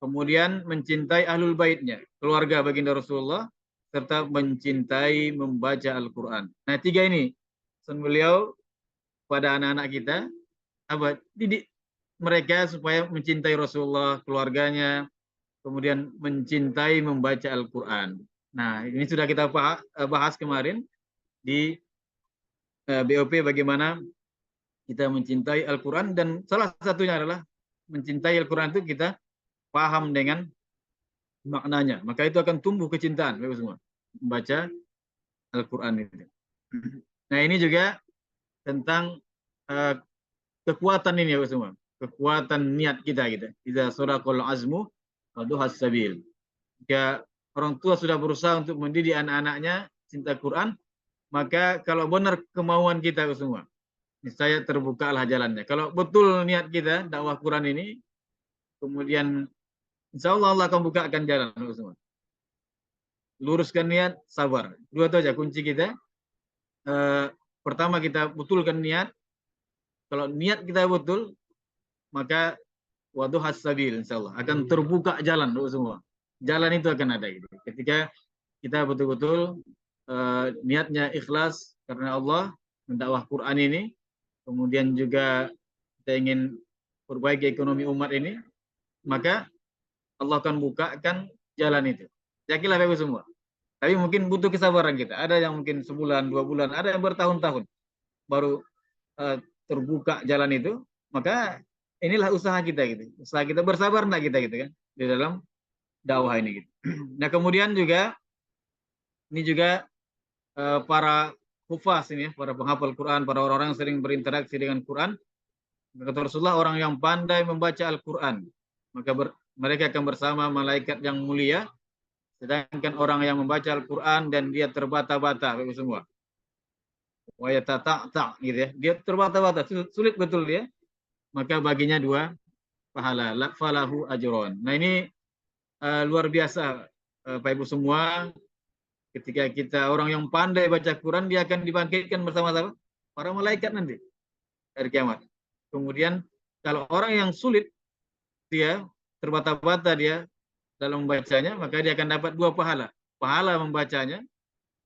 Kemudian mencintai ahlul baitnya, keluarga baginda Rasulullah, serta mencintai membaca Al-Quran. Nah 3 ini pesan beliau pada anak-anak kita, apa didik mereka supaya mencintai Rasulullah, keluarganya, kemudian mencintai membaca Al-Quran. Nah, ini sudah kita bahas kemarin di BOP bagaimana kita mencintai Al-Quran, dan salah satunya adalah mencintai Al-Quran itu kita paham dengan maknanya. Maka itu akan tumbuh kecintaan, Bapak semua, membaca Al-Quran itu. Nah, ini juga tentang kekuatan ini ya semua, kekuatan niat kita gitu. Idza suraqul azmu waduhas sabil. Jika orang tua sudah berusaha untuk mendidik anak-anaknya cinta Quran, maka kalau benar kemauan kita semua, niscaya terbukalah jalannya. Kalau betul niat kita dakwah Quran ini, kemudian insya Allah Allah akan bukakan jalan semua. Luruskan niat, sabar. 2 itu aja kunci kita. Pertama kita betulkan niat. Kalau niat kita betul, maka waduh hasabil insya Allah akan terbuka jalan semua. Jalan itu akan ada gitu. Ketika kita betul-betul niatnya ikhlas karena Allah mendakwah Quran ini, kemudian juga kita ingin perbaiki ekonomi umat ini, maka Allah akan bukakan jalan itu. Yakinlah Bapak semua. Tapi mungkin butuh kesabaran kita. Ada yang mungkin sebulan, 2 bulan, ada yang bertahun-tahun baru terbuka jalan itu. Maka inilah usaha kita gitu. Usaha kita bersabar enggak kita gitu kan di dalam dakwah ini gitu. Nah, kemudian juga ini juga para hufaz ini, para penghafal Quran, para orang-orang yang sering berinteraksi dengan Quran. Kata Rasulullah, orang yang pandai membaca Al-Quran, maka mereka akan bersama malaikat yang mulia. Sedangkan orang yang membaca Al-Quran dan dia terbata-bata, Bapak semua. Wayatata gitu ya. Dia terbata-bata, sulit betul dia. Maka baginya 2 pahala. Falahu ajron. Nah ini luar biasa Pak Ibu semua. Ketika kita orang yang pandai baca Quran, dia akan dibangkitkan bersama-sama para malaikat nanti dari kiamat. Kemudian kalau orang yang sulit, dia terbata-bata dia dalam membacanya, maka dia akan dapat 2 pahala. Pahala membacanya,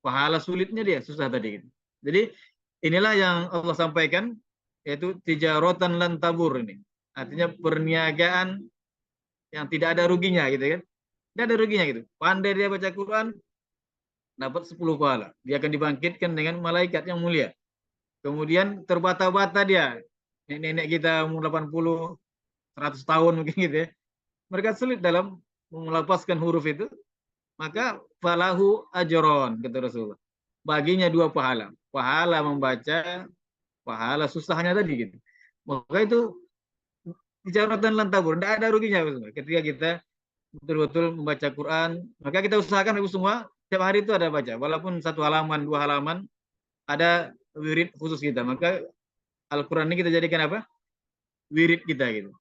pahala sulitnya dia, susah tadi. Jadi inilah yang Allah sampaikan, yaitu tijaratan lan tabur ini. Artinya perniagaan yang tidak ada ruginya gitu kan. Tidak ada ruginya gitu. Pandai dia baca Quran, dapat 10 pahala. Dia akan dibangkitkan dengan malaikat yang mulia. Kemudian terbata-bata dia. Nenek-nenek kita umur 80, 100 tahun mungkin gitu ya. Mereka sulit dalam melepaskan huruf itu, maka falahu ajron kata Rasulullah. Baginya 2 pahala. Pahala membaca, pahala susahnya tadi gitu. Maka itu tijaratan lan tabur, tidak ada ruginya ketika kita betul-betul membaca Quran. Maka kita usahakan Ibu semua setiap hari itu ada baca, walaupun 1 halaman, 2 halaman, ada wirid khusus kita. Maka Al-Quran ini kita jadikan apa? Wirid kita gitu.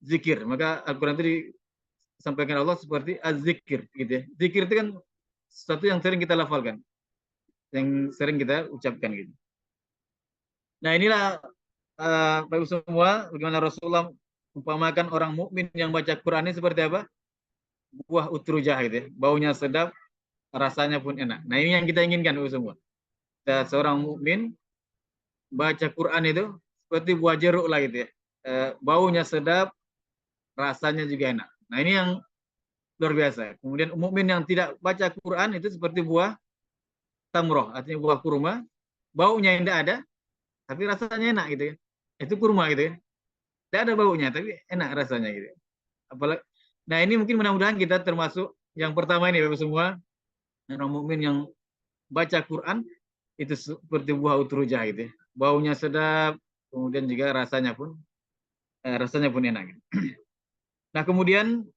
Zikir. Maka Al-Quran itu disampaikan Allah seperti az-zikir gitu ya. Zikir itu kan sesuatu yang sering kita lafalkan, yang sering kita ucapkan gitu. Nah inilah Bapak Ibu semua, bagaimana Rasulullah umpamakan orang mukmin yang baca Quran ini seperti apa? Buah utrujah gitu ya. Baunya sedap, rasanya pun enak. Nah ini yang kita inginkan Bapak semua. Seorang mukmin baca Quran itu seperti buah jeruk lah gitu ya. Baunya sedap, rasanya juga enak. Nah ini yang luar biasa. Kemudian mukmin yang tidak baca Quran itu seperti buah tamroh, artinya buah kurma, baunya yang tidak ada, tapi rasanya enak gitu ya. Itu kurma gitu ya. Tidak ada baunya, tapi enak rasanya gitu. Apalagi, nah ini mungkin mudah-mudahan kita termasuk yang pertama ini Bapak semua, orang mukmin yang baca Quran itu seperti buah utrujah gitu ya. Baunya sedap, kemudian juga rasanya pun enak gitu. Nah kemudian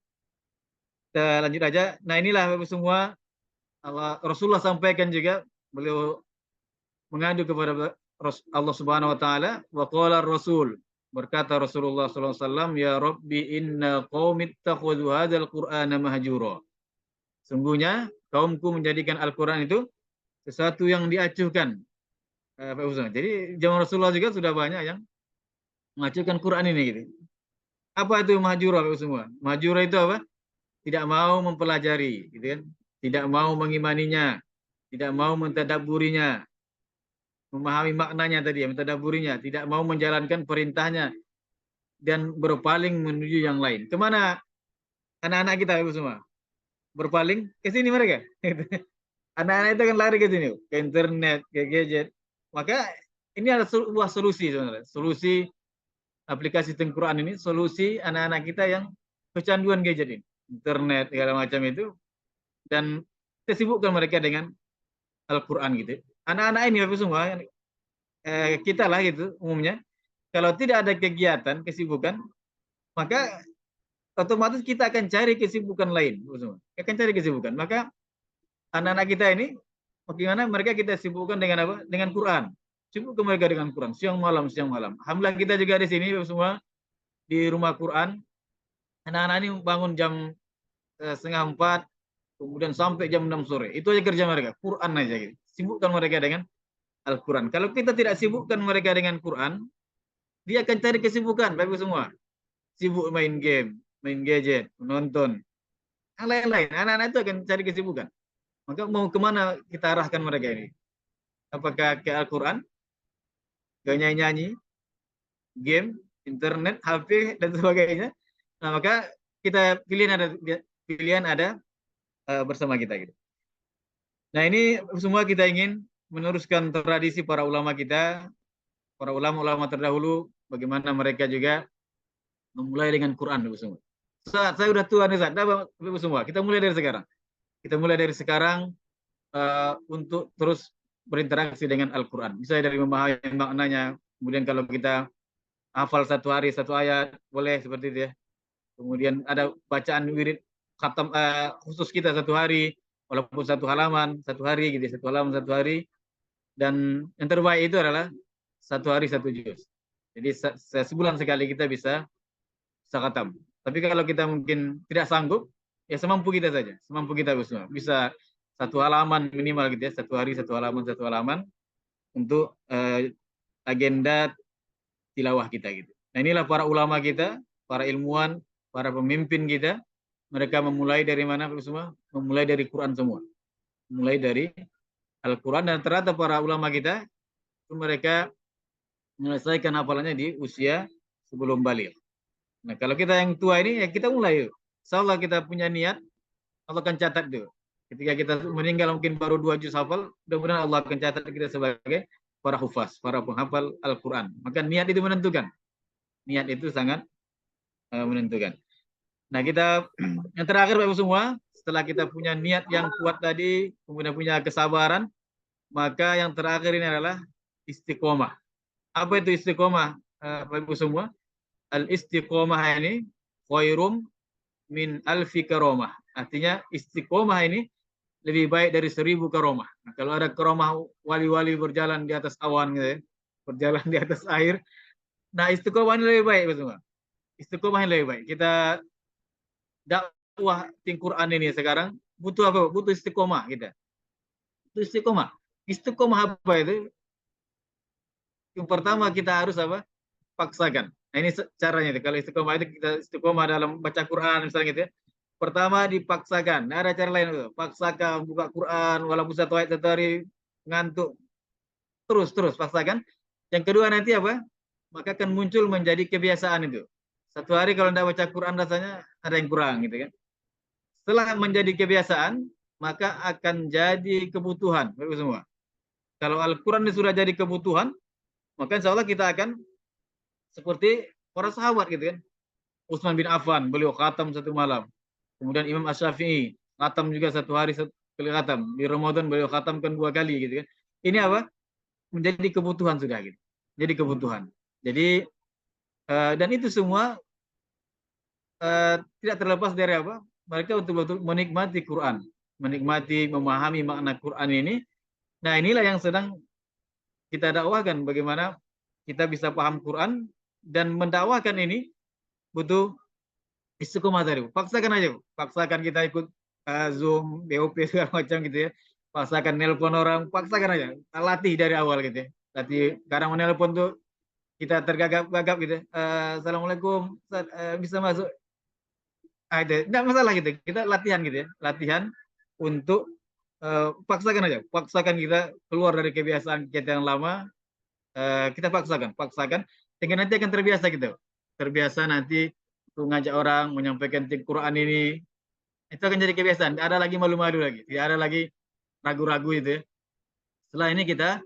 kita lanjut aja. Nah inilah Bapak semua, Rasulullah sampaikan juga, beliau mengadu kepada Allah Subhanahu wa taala, wa qala Rasul, berkata Rasulullah sallallahu alaihi wasallam, ya Rabbi inna qaumi ittakhadhu hadzal Qur'ana mahjura. Sungguhnya kaumku menjadikan Al-Qur'an itu sesuatu yang diacuhkan. Pak Ustaz. Jadi zaman Rasulullah juga sudah banyak yang mengacuhkan Quran ini gitu. Apa itu mahjura Pak semua? Mahjura itu apa? Tidak mau mempelajari, gitu kan? Tidak mau mengimaninya, tidak mau mentadabburinya, memahami maknanya tadi, mentadabburinya, tidak mau menjalankan perintahnya dan berpaling menuju yang lain. Kemana anak-anak kita Ibu semua? Berpaling ke sini mereka. Anak-anak itu kan lari ke sini, ke internet, ke gadget. Maka ini adalah sebuah solusi sebenarnya. Solusi aplikasi Quran ini, solusi anak-anak kita yang kecanduan gadget ini. Internet, segala macam itu. Dan kita sibukkan mereka dengan Al-Quran gitu. Anak-anak ini Bapak semua, kita lah gitu umumnya, kalau tidak ada kegiatan, kesibukan, maka otomatis kita akan cari kesibukan lain. Akan cari kesibukan. Maka anak-anak kita ini, bagaimana mereka kita sibukkan dengan apa? Dengan Quran. Sibukkan mereka dengan Quran. Siang malam, siang malam. Alhamdulillah kita juga di sini semua di rumah Quran. Anak-anak ini bangun jam 3:30, kemudian sampai jam 6 sore. Itu aja kerja mereka. Quran aja gitu. Sibukkan mereka dengan Al-Quran. Kalau kita tidak sibukkan mereka dengan Quran, dia akan cari kesibukan, Bapak semua. Sibuk main game, main gadget, menonton. Yang lain-lain. Anak-anak itu akan cari kesibukan. Maka mau kemana kita arahkan mereka ini? Apakah ke Al-Quran, ke nyanyi-nyanyi, game, internet, HP, dan sebagainya? Nah, maka kita pilihan ada bersama kita gitu. Nah, ini semua kita ingin meneruskan tradisi para ulama kita, para ulama-ulama terdahulu, bagaimana mereka juga memulai dengan Quran, Bapak semua. Saya udah tua nih, Bapak semua. Kita mulai dari sekarang. Kita mulai dari sekarang untuk terus berinteraksi dengan Al-Quran. Misalnya dari memahami maknanya, kemudian kalau kita hafal satu hari satu ayat, boleh seperti itu ya. Kemudian ada bacaan wirid khatam khusus kita satu hari, walaupun satu halaman satu hari gitu, satu halaman satu hari. Dan yang terbaik itu adalah satu hari satu juz. Jadi sebulan sekali kita bisa khatam. Tapi kalau kita mungkin tidak sanggup, ya semampu kita saja, semampu kita bisa satu halaman minimal gitu ya, satu hari satu halaman untuk agenda tilawah kita gitu. Nah inilah para ulama kita, para ilmuwan, para pemimpin kita, mereka memulai dari mana semua? Memulai dari Quran semua. Mulai dari Al-Quran, dan ternyata para ulama kita itu mereka menyelesaikan hafalannya di usia sebelum balik. Nah kalau kita yang tua ini ya kita mulai yuk. Insyaallah kita punya niat, Allah akan catat tuh. Ketika kita meninggal mungkin baru 2 juz hafal, mudah-mudahan Allah akan catat kita sebagai para hufaz, para penghafal Al-Quran. Maka niat itu menentukan. Niat itu sangat menentukan. Nah kita yang terakhir Bapak semua, setelah kita punya niat yang kuat tadi, kemudian punya kesabaran, maka yang terakhir ini adalah istiqomah. Apa itu istiqomah Bapak Ibu semua? Al-istiqomah ini khairum min alfi karomah. Artinya istiqomah ini lebih baik dari 1000 karomah. Nah, kalau ada karomah wali-wali berjalan di atas awan gitu ya, berjalan di atas air. Nah, istiqomah ini lebih baik semua. Istiqomah ini lebih baik. Kita dakwah Quran ini sekarang butuh apa? Butuh istiqomah kita. Butuh istiqomah. Istiqomah apa itu? Yang pertama kita harus apa? Paksakan. Nah, ini caranya. Kalau istiqomah itu kita istiqomah dalam baca Quran misalnya gitu ya. Pertama dipaksakan. Nah, ada cara lain itu. Paksakan buka Quran walaupun satu ayat satu hari, ngantuk. Terus paksakan. Yang kedua nanti apa? Maka akan muncul menjadi kebiasaan itu. Satu hari kalau tidak baca Quran rasanya ada yang kurang gitu kan. Setelah menjadi kebiasaan, maka akan jadi kebutuhan, Bapak semua. Kalau Al-Quran sudah jadi kebutuhan, maka insya Allah kita akan seperti para sahabat gitu kan. Utsman bin Affan, beliau khatam satu malam. Kemudian Imam Asy-Syafi'i, khatam juga satu hari satu kali khatam. Di Ramadan beliau khatamkan 2 kali gitu kan. Ini apa? Menjadi kebutuhan sudah gitu. Jadi kebutuhan. Jadi dan itu semua tidak terlepas dari apa? Mereka betul-betul menikmati Quran, menikmati, memahami makna Quran ini. Nah, inilah yang sedang kita dakwahkan, bagaimana kita bisa paham Quran dan mendakwahkan ini butuh istiqomah tadi. Paksakan aja, paksakan kita ikut Zoom, BOP segala macam gitu ya. Paksakan nelpon orang, paksakan aja. Latih dari awal gitu ya. Latih, kadang menelpon tuh kita tergagap-gagap gitu. Assalamualaikum, bisa masuk. Ada, tidak masalah gitu. Kita latihan gitu ya, latihan untuk paksakan aja, paksakan kita keluar dari kebiasaan kita yang lama. Kita paksakan, sehingga nanti akan terbiasa gitu. Terbiasa nanti untuk ngajak orang menyampaikan Quran ini, itu akan jadi kebiasaan. Tidak ada lagi malu-malu lagi, tidak ada lagi ragu-ragu itu ya. Setelah ini kita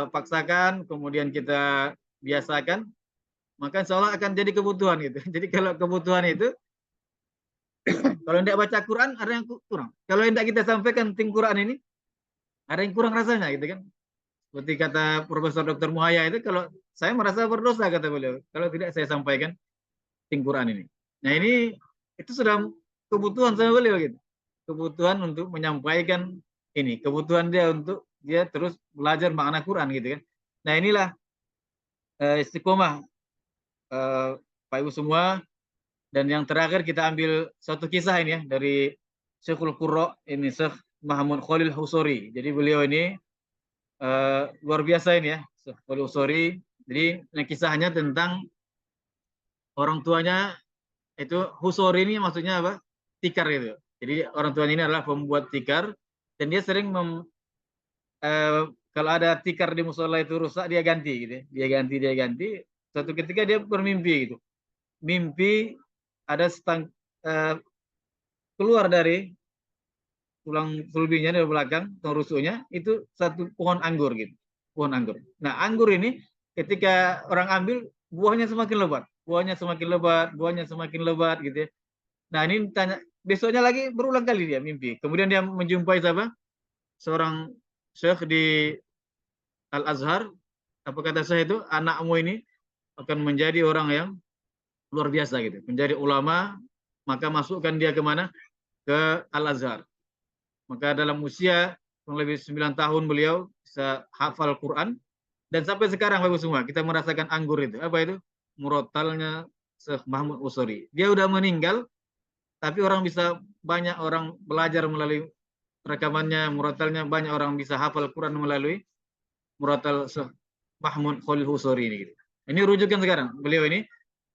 paksakan, kemudian kita biasakan, maka insya Allah akan jadi kebutuhan gitu. Jadi kalau kebutuhan itu, kalau tidak baca Quran ada yang kurang. Kalau tidak kita sampaikan Quran ini, ada yang kurang rasanya gitu kan. Seperti kata Profesor Dr. Muhaya itu, kalau saya merasa berdosa kata beliau, kalau tidak saya sampaikan Quran ini. Nah ini itu sudah kebutuhan sama beliau gitu. Kebutuhan untuk menyampaikan ini, kebutuhan dia untuk dia terus belajar makna Quran gitu kan. Nah inilah istiqomah Pak Ibu semua. Dan yang terakhir kita ambil satu kisah ini ya dari Syekhul Qurra, ini Syekh Mahmud Khalil Husori. Jadi beliau ini luar biasa ini ya, Syekh Khalil Husori. Jadi kisahnya tentang orang tuanya itu. Husori ini maksudnya apa? Tikar gitu. Jadi orang tuanya ini adalah pembuat tikar dan dia sering kalau ada tikar di musola itu rusak dia ganti gitu ya. Dia ganti. Suatu ketika dia bermimpi gitu. Mimpi ada keluar dari tulang sulbinya dari belakang, tulang rusuknya itu satu pohon anggur gitu. Pohon anggur. Nah, anggur ini ketika orang ambil buahnya semakin lebat, buahnya semakin lebat gitu ya. Nah, ini tanya besoknya lagi berulang kali dia mimpi. Kemudian dia menjumpai siapa? Seorang syekh di Al-Azhar. Apa kata saya itu? Anakmu ini akan menjadi orang yang luar biasa gitu, menjadi ulama, maka masukkan dia kemana? Ke Al-Azhar. Maka dalam usia kurang lebih 9 tahun beliau bisa hafal Quran. Dan sampai sekarang Bapak semua kita merasakan anggur itu. Apa itu? Murotalnya Syekh Mahmud Husori. Dia udah meninggal, tapi banyak orang belajar melalui rekamannya, murotalnya, banyak orang bisa hafal Quran melalui murotal Syekh Mahmud Khalil Husori ini. Gitu. Ini rujukan sekarang. Beliau ini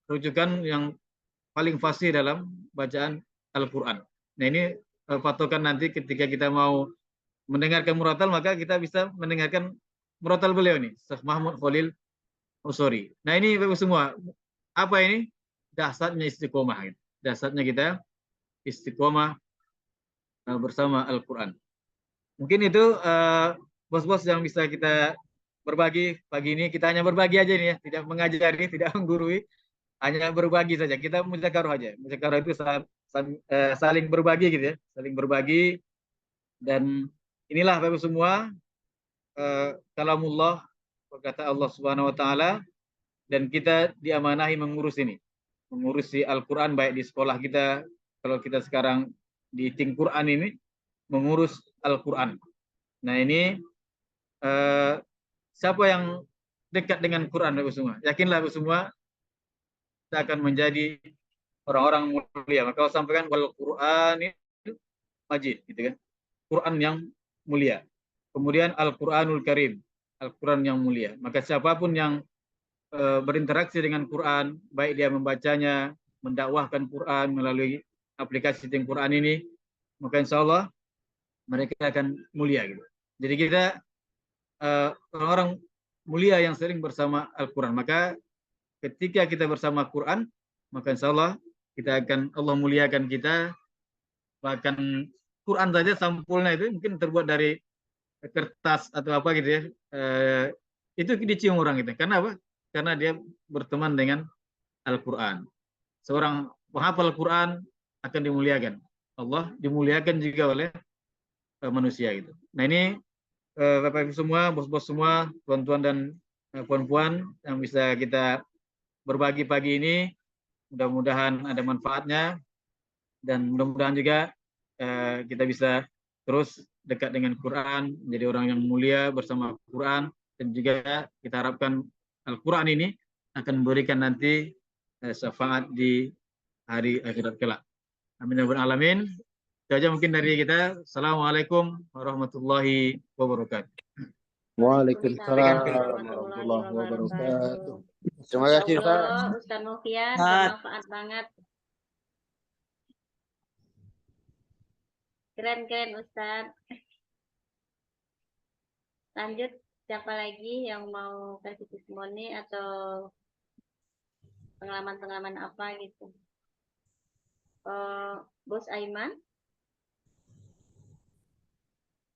rujukan yang paling fasih dalam bacaan Al-Quran. Nah ini patokan nanti ketika kita mau mendengarkan murotal, maka kita bisa mendengarkan murotal beliau ini, Syekh Mahmud Khalil Husori. Nah ini Bapak semua, apa ini? Dasarnya istiqomah. Gitu. Dasarnya kita istiqomah bersama Al-Quran. Mungkin itu bos-bos yang bisa kita berbagi pagi ini. Kita hanya berbagi aja ini ya, tidak mengajari, tidak menggurui, hanya berbagi saja. Kita mudzakarah aja. Mudzakarah itu saling berbagi gitu ya, saling berbagi. Dan inilah Bapak semua kalamullah, berkata Allah Subhanahu wa taala, dan kita diamanahi mengurus ini. Mengurusi Al-Qur'an baik di sekolah kita, kalau kita sekarang di Ting Quran ini mengurus Al-Qur'an. Nah, ini siapa yang dekat dengan Quran Bapak semua? Yakinlah Bapak semua kita akan menjadi orang-orang mulia. Maka Allah sampaikan wal Qur'an majid gitu kan. Quran yang mulia. Kemudian Al-Qur'anul Karim, Al-Quran yang mulia. Maka siapapun yang berinteraksi dengan Quran, baik dia membacanya, mendakwahkan Quran melalui aplikasi Ting Quran ini, maka insya Allah mereka akan mulia gitu. Jadi kita orang-orang mulia yang sering bersama Al-Quran. Maka ketika kita bersama Quran, maka insya Allah kita akan Allah muliakan kita. Bahkan Quran saja sampulnya itu mungkin terbuat dari kertas atau apa gitu ya. Itu dicium orang itu. Karena apa? Karena dia berteman dengan Al-Quran. Seorang penghafal Quran akan dimuliakan. Allah dimuliakan juga oleh manusia gitu. Nah ini Bapak Ibu semua, bos-bos semua, tuan-tuan dan puan-puan yang bisa kita berbagi pagi ini, mudah-mudahan ada manfaatnya dan mudah-mudahan juga kita bisa terus dekat dengan Quran, menjadi orang yang mulia bersama Quran, dan juga kita harapkan Al-Quran ini akan memberikan nanti syafaat di hari akhirat kelak. Amin ya rabbal alamin. Itu aja mungkin dari kita. Assalamualaikum warahmatullahi wabarakatuh.
Waalaikumsalam
warahmatullahi
warahmatullahi wabarakatuh.
wabarakatuh.
Terima
Masya
kasih Ustaz.
Allah, Ustaz Novian, bermanfaat banget. Keren-keren Ustaz. Lanjut, siapa lagi yang mau kasih testimoni atau pengalaman-pengalaman apa gitu? Bos Aiman?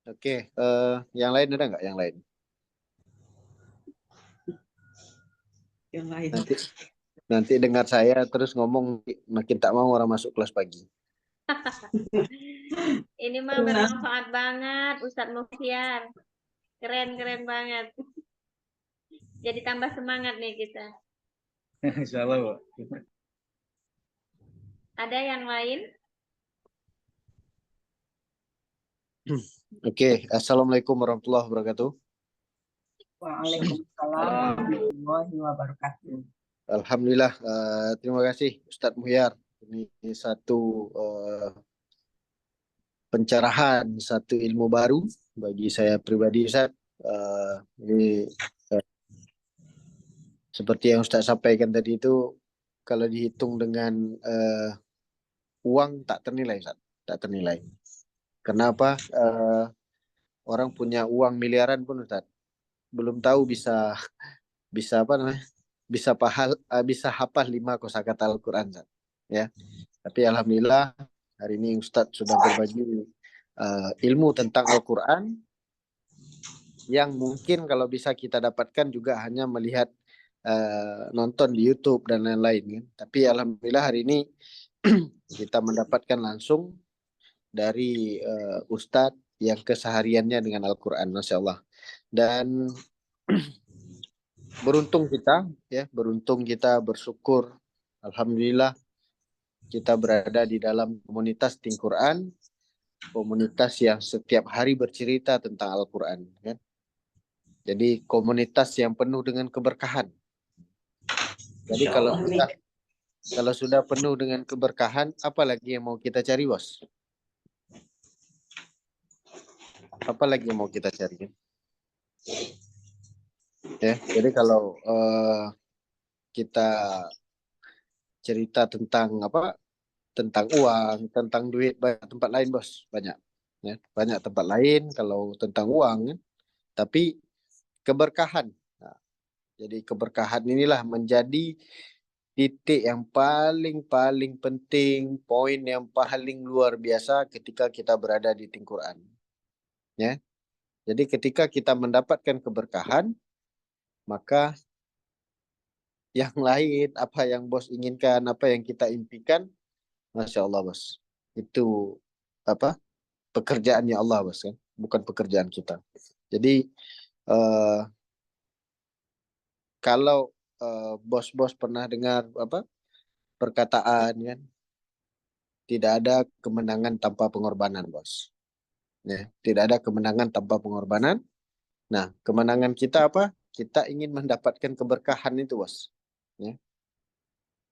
Oke, yang lain ada nggak? Yang lain?
Yang lain.
Nanti dengar saya terus ngomong makin tak mau orang masuk kelas pagi.
Ini mah bermanfaat banget, Ustaz Novian. Keren-keren banget. Jadi tambah semangat nih kita.
Insya Allah.
Ada yang lain?
Oke, Assalamualaikum warahmatullahi wabarakatuh.
Waalaikumsalam warahmatullahi wabarakatuh.
Alhamdulillah, terima kasih Ustadz Muhyar. Ini satu pencerahan, satu ilmu baru bagi saya pribadi Ustadz. Ini seperti yang Ustadz sampaikan tadi itu, kalau dihitung dengan uang tak ternilai Ustadz, tak ternilai. Kenapa? Orang punya uang miliaran pun Ustadz belum tahu bisa apa namanya? Bisa hafal 5 kosakata Al-Qur'an Ustadz. Ya. Tapi alhamdulillah hari ini Ustadz sudah berbagi ilmu tentang Al-Qur'an yang mungkin kalau bisa kita dapatkan juga hanya melihat nonton di YouTube dan lain-lain kan. Tapi alhamdulillah hari ini kita mendapatkan langsung dari Ustadz yang kesehariannya dengan Al-Quran, Masya Allah. Dan beruntung kita bersyukur, alhamdulillah kita berada di dalam komunitas Think Quran, komunitas yang setiap hari bercerita tentang Al-Quran, kan? Jadi komunitas yang penuh dengan keberkahan. Jadi kalau sudah penuh dengan keberkahan, apalagi yang mau kita cari, bos? Apalagi yang mau kita cari, kan? Ya, jadi kalau kita cerita tentang tentang uang, tentang duit, banyak tempat lain, bos, banyak. Ya, banyak tempat lain kalau tentang uang, kan? Tapi keberkahan. Nah, jadi keberkahan inilah menjadi titik yang paling penting, poin yang paling luar biasa ketika kita berada di Think Quran. Ya. Jadi ketika kita mendapatkan keberkahan, maka yang lain, apa yang bos inginkan, apa yang kita impikan, Masya Allah, bos. Itu pekerjaannya Allah, bos, kan? Bukan pekerjaan kita. Jadi kalau bos-bos pernah dengar perkataan, kan, tidak ada kemenangan tanpa pengorbanan, bos. Ya, tidak ada kemenangan tanpa pengorbanan. Nah, kemenangan kita apa? Kita ingin mendapatkan keberkahan itu, bos. Ya.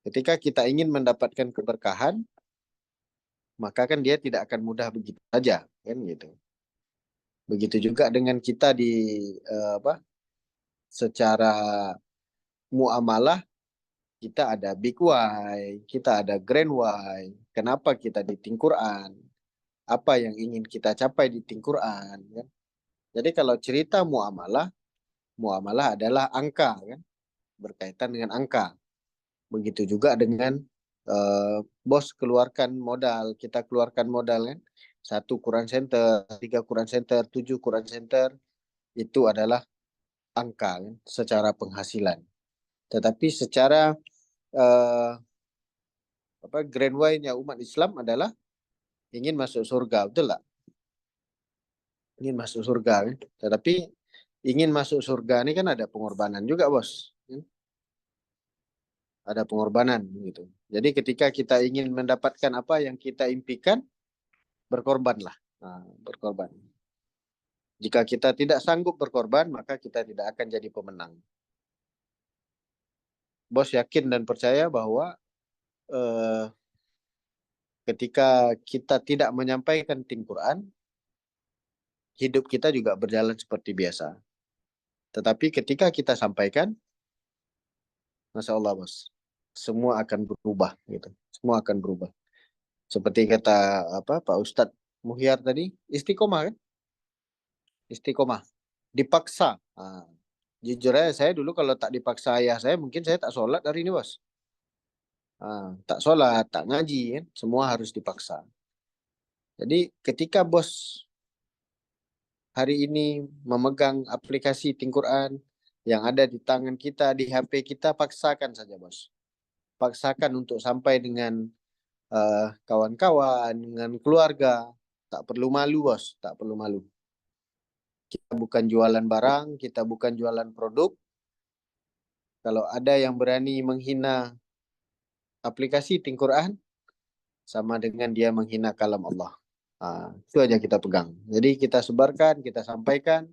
Ketika kita ingin mendapatkan keberkahan, maka kan dia tidak akan mudah begitu saja, kan gitu. Begitu juga dengan kita secara muamalah, kita ada big why, kita ada grand why. Kenapa kita di Think Quran? Apa yang ingin kita capai di Think Quran? Kan? Jadi kalau cerita muamalah muamalah adalah angka kan, berkaitan dengan angka. Begitu juga dengan bos keluarkan modal, kita keluarkan modal kan. 1 Quran Center, 3 Quran Center, 7 Quran Center, itu adalah angka kan, secara penghasilan. Tetapi secara grand why-nya umat Islam adalah ingin masuk surga, betul tak? Ingin masuk surga kan. Tetapi ingin masuk surga ini kan ada pengorbanan juga, bos. Ada pengorbanan gitu. Jadi ketika kita ingin mendapatkan apa yang kita impikan, berkorbanlah. Nah, berkorban. Jika kita tidak sanggup berkorban, maka kita tidak akan jadi pemenang. Bos yakin dan percaya bahwa ketika kita tidak menyampaikan tim Quran, hidup kita juga berjalan seperti biasa. Tetapi ketika kita sampaikan, Masya Allah, bos, semua akan berubah gitu. Semua akan berubah. Seperti kata Pak Ustadz Muhyar tadi, istiqomah kan? Istiqomah. Dipaksa. Nah, jujur aja saya dulu kalau tak dipaksa ayah saya, mungkin saya tak sholat hari ini, bos. Nah, tak sholat, tak ngaji kan? Semua harus dipaksa. Jadi ketika bos hari ini memegang aplikasi Think Quran yang ada di tangan kita, di HP kita, paksakan saja, bos. Paksakan untuk sampai dengan kawan-kawan, dengan keluarga. Tak perlu malu, bos. Tak perlu malu. Kita bukan jualan barang, kita bukan jualan produk. Kalau ada yang berani menghina aplikasi Think Quran, sama dengan dia menghina kalam Allah. Nah, itu aja kita pegang. Jadi kita sebarkan, kita sampaikan,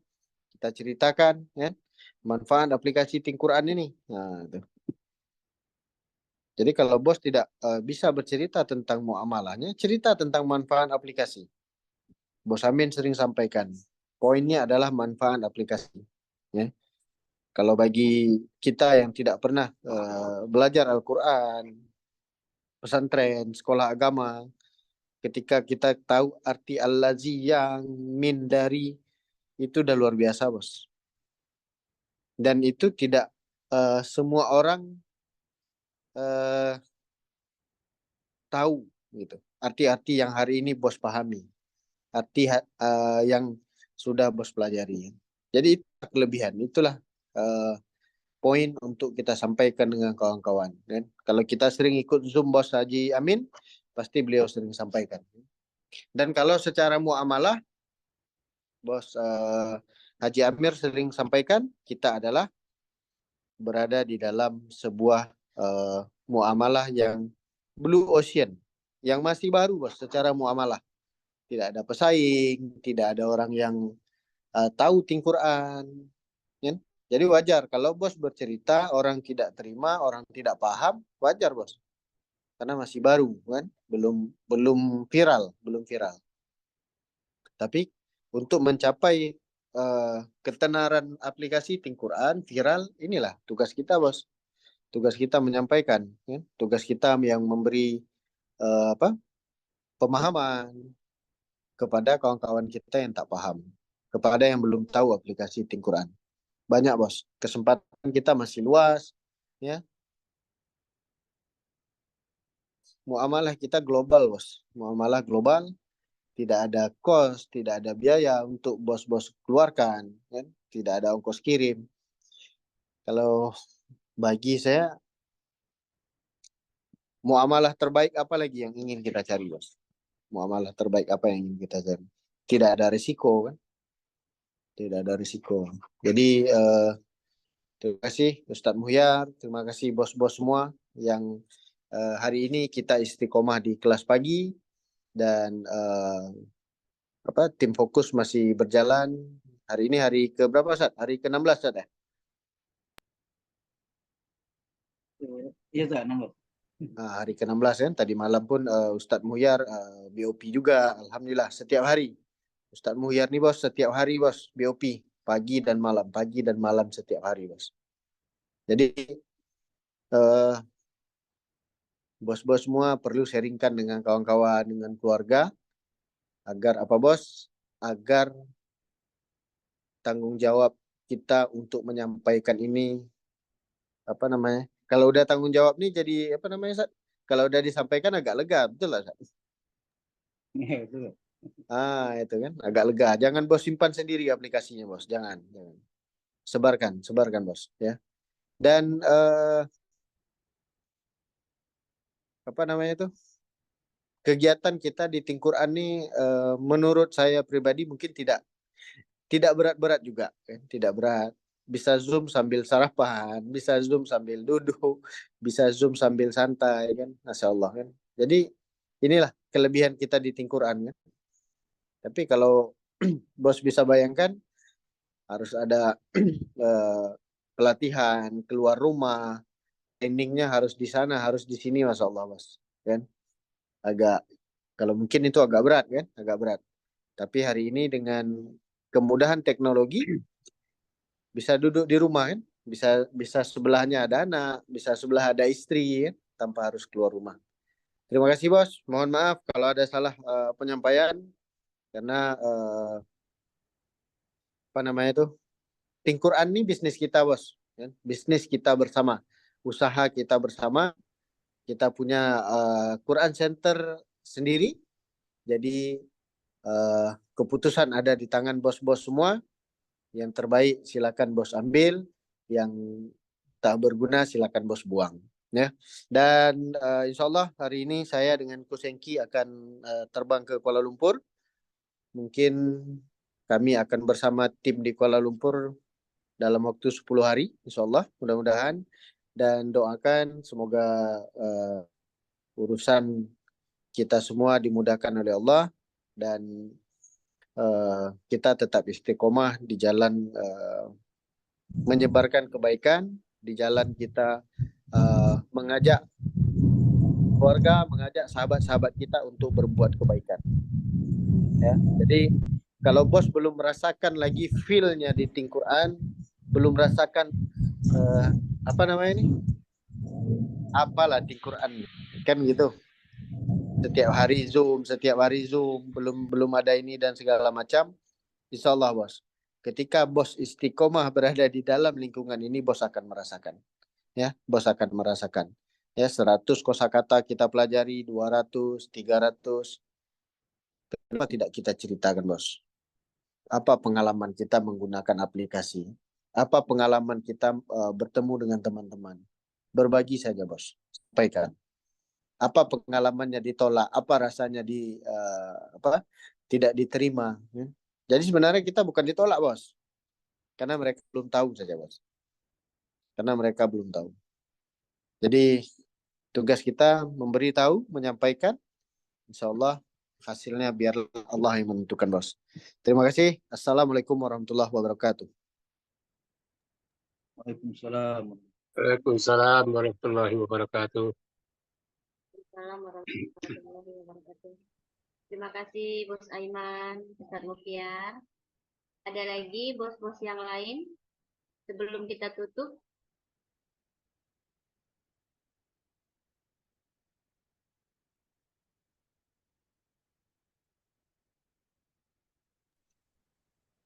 kita ceritakan ya, manfaat aplikasi Think Quran ini. Nah, itu. Jadi kalau bos tidak bisa bercerita tentang muamalahnya, cerita tentang manfaat aplikasi. Bos Amin sering sampaikan, poinnya adalah manfaat aplikasi. Ya. Kalau bagi kita yang tidak pernah belajar Al-Quran, pesantren, sekolah agama, ketika kita tahu arti allazi yang min dari, itu udah luar biasa, bos. Dan itu tidak semua orang tahu gitu. Arti-arti yang hari ini bos pahami. Arti yang sudah bos pelajari. Jadi itu kelebihan. Itulah poin untuk kita sampaikan dengan kawan-kawan. Kan? Kalau kita sering ikut Zoom Bos Haji Amin, pasti beliau sering sampaikan. Dan kalau secara muamalah, Bos Haji Amir sering sampaikan, kita adalah berada di dalam sebuah muamalah yang blue ocean, yang masih baru, Bos, secara muamalah. Tidak ada pesaing, tidak ada orang yang tahu Think Quran. Ya? Jadi wajar kalau bos bercerita, orang tidak terima, orang tidak paham, wajar, bos. Karena masih baru kan, belum viral. Tapi untuk mencapai ketenaran aplikasi Think Quran viral, inilah tugas kita, bos. Tugas kita menyampaikan, ya? Tugas kita yang memberi pemahaman kepada kawan-kawan kita yang tak paham, kepada yang belum tahu aplikasi Think Quran. Banyak, bos. Kesempatan kita masih luas, ya. Muamalah kita global, bos. Muamalah global, tidak ada cost, tidak ada biaya untuk bos-bos keluarkan, kan? Tidak ada ongkos kirim. Kalau bagi saya, muamalah terbaik apa lagi yang ingin kita cari, bos? Muamalah terbaik apa yang ingin kita cari? Tidak ada risiko, kan? Tidak ada risiko. Jadi terima kasih Ustadz Muhyar, terima kasih bos-bos semua yang hari ini kita istiqomah di kelas pagi dan tim fokus masih berjalan. Hari ini hari ke berapa, Ustadz? Hari ke-16, Ustadz ya?
Iya, Ustadz, 16.
Nah, hari ke-16 kan, tadi malam pun Ustadz Muhyar BOP juga, alhamdulillah setiap hari. Ustadz Muhyar nih, bos, setiap hari, bos, BOP pagi dan malam setiap hari, bos. Jadi bos-bos semua perlu sharingkan dengan kawan-kawan, dengan keluarga, agar apa, bos? Agar tanggung jawab kita untuk menyampaikan ini, apa namanya? Kalau udah tanggung jawab nih jadi apa namanya, Sat? Kalau udah disampaikan agak lega, betul lah, Sat? Itu kan agak lega. Jangan bos simpan sendiri aplikasinya, bos. Jangan. Sebarkan, bos. Ya. Dan apa namanya itu? Kegiatan kita di Think Quran ini menurut saya pribadi mungkin tidak berat-berat juga, kan? Tidak berat. Bisa Zoom sambil sarapan, bisa Zoom sambil duduk, bisa Zoom sambil santai, kan? Masya Allah, kan? Jadi inilah kelebihan kita di Think Quran, kan? Tapi kalau bos bisa bayangkan harus ada pelatihan, keluar rumah, trainingnya harus di sana, harus di sini, Masya Allah, bos, kan? Agak, kalau mungkin itu agak berat, kan? Agak berat. Tapi hari ini dengan kemudahan teknologi bisa duduk di rumah, kan? Bisa sebelahnya ada anak, bisa sebelah ada istri, kan? Tanpa harus keluar rumah. Terima kasih, bos. Mohon maaf kalau ada salah penyampaian karena apa namanya itu? Think Quran ini bisnis kita, bos. Kan? Bisnis kita bersama, usaha kita bersama. Kita punya Quran Center sendiri. Jadi keputusan ada di tangan bos-bos semua. Yang terbaik silakan bos ambil, yang tak berguna silakan bos buang, ya. Dan insya Allah hari ini saya dengan Kusengki akan terbang ke Kuala Lumpur. Mungkin kami akan bersama tim di Kuala Lumpur dalam waktu 10 hari, insya Allah, mudah-mudahan. Dan doakan semoga urusan kita semua dimudahkan oleh Allah dan kita tetap istiqomah di jalan menyebarkan kebaikan, di jalan kita mengajak keluarga, mengajak sahabat-sahabat kita untuk berbuat kebaikan. Ya, jadi kalau bos belum merasakan lagi feel-nya di Think Quran, belum merasakan apa namanya ini? Apalah Think Quran, kan gitu. Setiap hari Zoom, belum ada ini dan segala macam. Insya Allah, bos. Ketika bos istiqomah berada di dalam lingkungan ini, bos akan merasakan. Ya, bos akan merasakan. Ya, 100 kosakata kita pelajari, 200, 300. Kenapa tidak kita ceritakan, bos? Apa pengalaman kita menggunakan aplikasi? Apa pengalaman kita bertemu dengan teman-teman? Berbagi saja, bos. Sampaikan. Apa pengalamannya ditolak, apa rasanya tidak diterima. Ya. Jadi sebenarnya kita bukan ditolak, bos, karena mereka belum tahu saja, bos, karena mereka belum tahu. Jadi tugas kita memberitahu, menyampaikan, insya Allah hasilnya biar Allah yang menentukan, bos. Terima kasih. Assalamualaikum warahmatullahi wabarakatuh.
Waalaikumsalam.
Waalaikumsalam warahmatullahi wabarakatuh.
Assalamualaikum warahmatullahi wabarakatuh. Terima kasih Bos Aiman, Ustaz Mufiar. Ada lagi bos-bos yang lain sebelum kita tutup?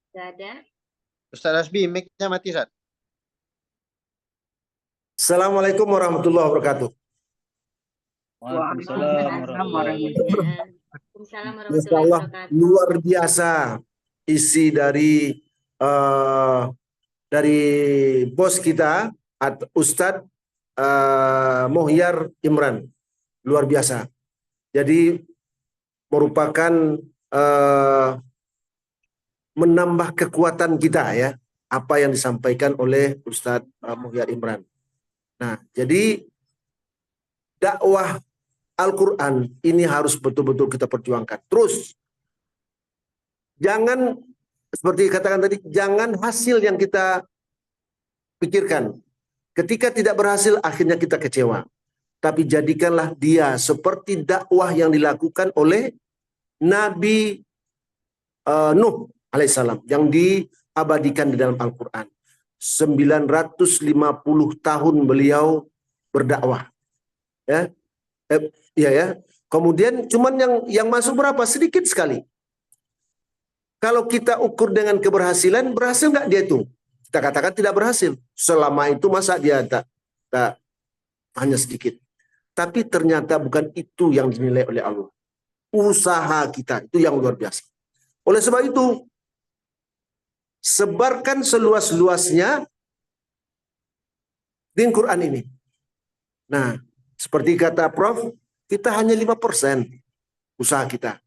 Tidak ada.
Ustaz Hasbi, mic-nya mati, Ustaz.
Assalamualaikum warahmatullahi wabarakatuh.
Waalaikumsalam warahmatullahi
Masya Allah, luar biasa isi dari bos kita, Ustadz Muhyar Imran. Luar biasa. Jadi merupakan menambah kekuatan kita, ya, apa yang disampaikan oleh Ustadz Muhyar Imran. Nah, jadi dakwah Al-Quran ini harus betul-betul kita perjuangkan. Terus, jangan, seperti katakan tadi, jangan hasil yang kita pikirkan. Ketika tidak berhasil, akhirnya kita kecewa. Tapi jadikanlah dia seperti dakwah yang dilakukan oleh Nabi Nuh alaihissalam, yang diabadikan di dalam Al-Quran. 950 tahun beliau berdakwah. Ya. Kemudian cuman yang masuk berapa? Sedikit sekali. Kalau kita ukur dengan keberhasilan, berhasil nggak dia itu? kita katakan tidak berhasil. Selama itu masa dia tak hanya sedikit. Tapi ternyata bukan itu yang dinilai oleh Allah. Usaha kita itu yang luar biasa. Oleh sebab itu, sebarkan seluas-luasnya di Quran ini. Nah, seperti kata Prof, kita hanya 5% usaha kita.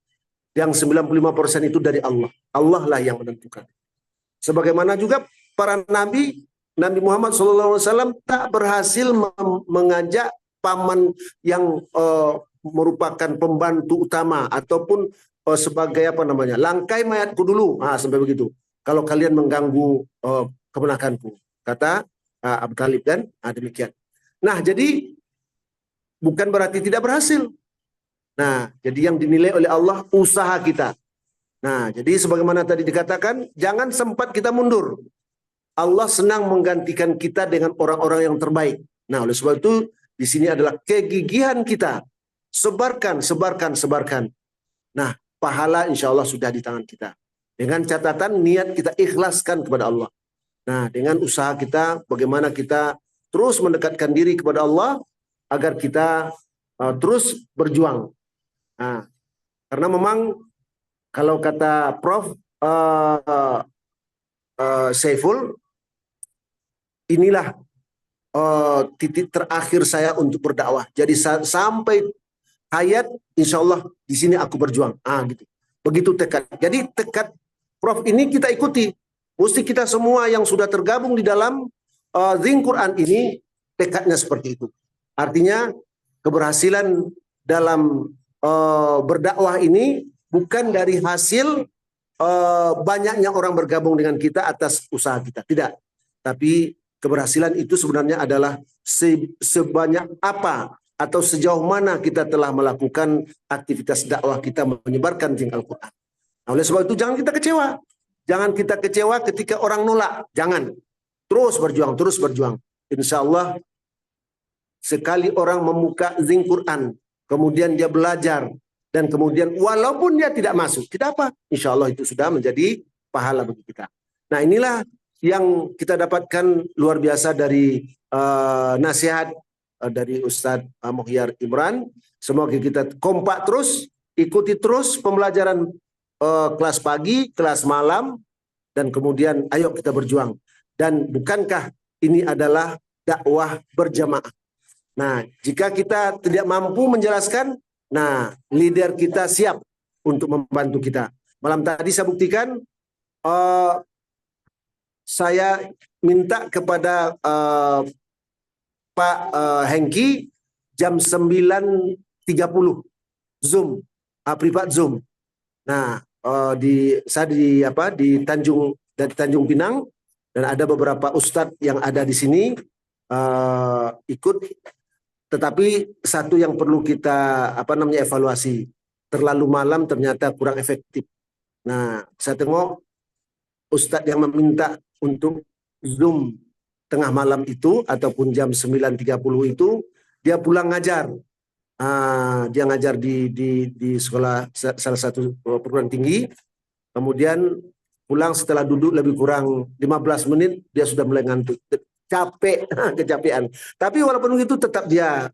Yang 95% itu dari Allah. Allah lah yang menentukan. Sebagaimana juga para nabi, Nabi Muhammad SAW tak berhasil mengajak paman yang merupakan pembantu utama ataupun sebagai langkai mayatku dulu, sampai begitu. Kalau kalian mengganggu kemenakanku, kata Abu Talib kan, demikian. Nah, jadi bukan berarti tidak berhasil. Nah, jadi yang dinilai oleh Allah usaha kita. Nah, jadi sebagaimana tadi dikatakan, jangan sempat kita mundur. Allah senang menggantikan kita dengan orang-orang yang terbaik. Nah, oleh sebab itu di sini adalah kegigihan kita. Sebarkan, sebarkan, sebarkan. Nah, pahala insya Allah sudah di tangan kita. Dengan catatan niat kita ikhlaskan kepada Allah. Nah, dengan usaha kita, bagaimana kita terus mendekatkan diri kepada Allah agar kita terus berjuang. Nah, karena memang kalau kata Prof Saiful, inilah titik terakhir saya untuk berdakwah. Jadi sampai hayat, insya Allah di sini aku berjuang. Gitu. Begitu tekad. Jadi tekad Prof ini kita ikuti. Mesti kita semua yang sudah tergabung di dalam Zing Quran ini tekadnya seperti itu. Artinya keberhasilan dalam berdakwah ini bukan dari hasil banyaknya orang bergabung dengan kita atas usaha kita. Tidak. Tapi keberhasilan itu sebenarnya adalah sebanyak apa atau sejauh mana kita telah melakukan aktivitas dakwah kita menyebarkan Zing Al-Quran. Nah, oleh sebab itu jangan kita kecewa. Jangan kita kecewa ketika orang nolak. Jangan. Terus berjuang, terus berjuang. Insya Allah sekali orang membuka Zing Quran, kemudian dia belajar, dan kemudian walaupun dia tidak masuk, tidak apa. Insya Allah itu sudah menjadi pahala bagi kita. Nah, inilah yang kita dapatkan luar biasa dari nasihat dari Ustadz Muhyar Imran. Semoga kita kompak terus, ikuti terus pembelajaran kelas pagi, kelas malam, dan kemudian ayo kita berjuang. Dan bukankah ini adalah dakwah berjamaah? Nah, jika kita tidak mampu menjelaskan, nah leader kita siap untuk membantu kita. Malam tadi saya buktikan, saya minta kepada Pak Hengki jam 9.30 Zoom, privat Zoom. Nah, saya di Tanjung Pinang, dan ada beberapa ustadz yang ada di sini ikut. Tetapi satu yang perlu kita evaluasi, terlalu malam ternyata kurang efektif. Nah, saya tengok ustadz yang meminta untuk Zoom tengah malam itu ataupun jam 9.30 itu, dia pulang ngajar. Dia ngajar di sekolah salah satu perguruan tinggi, kemudian pulang setelah duduk lebih kurang 15 menit dia sudah mulai ngantuk, capek, kecapean. Tapi walaupun begitu tetap dia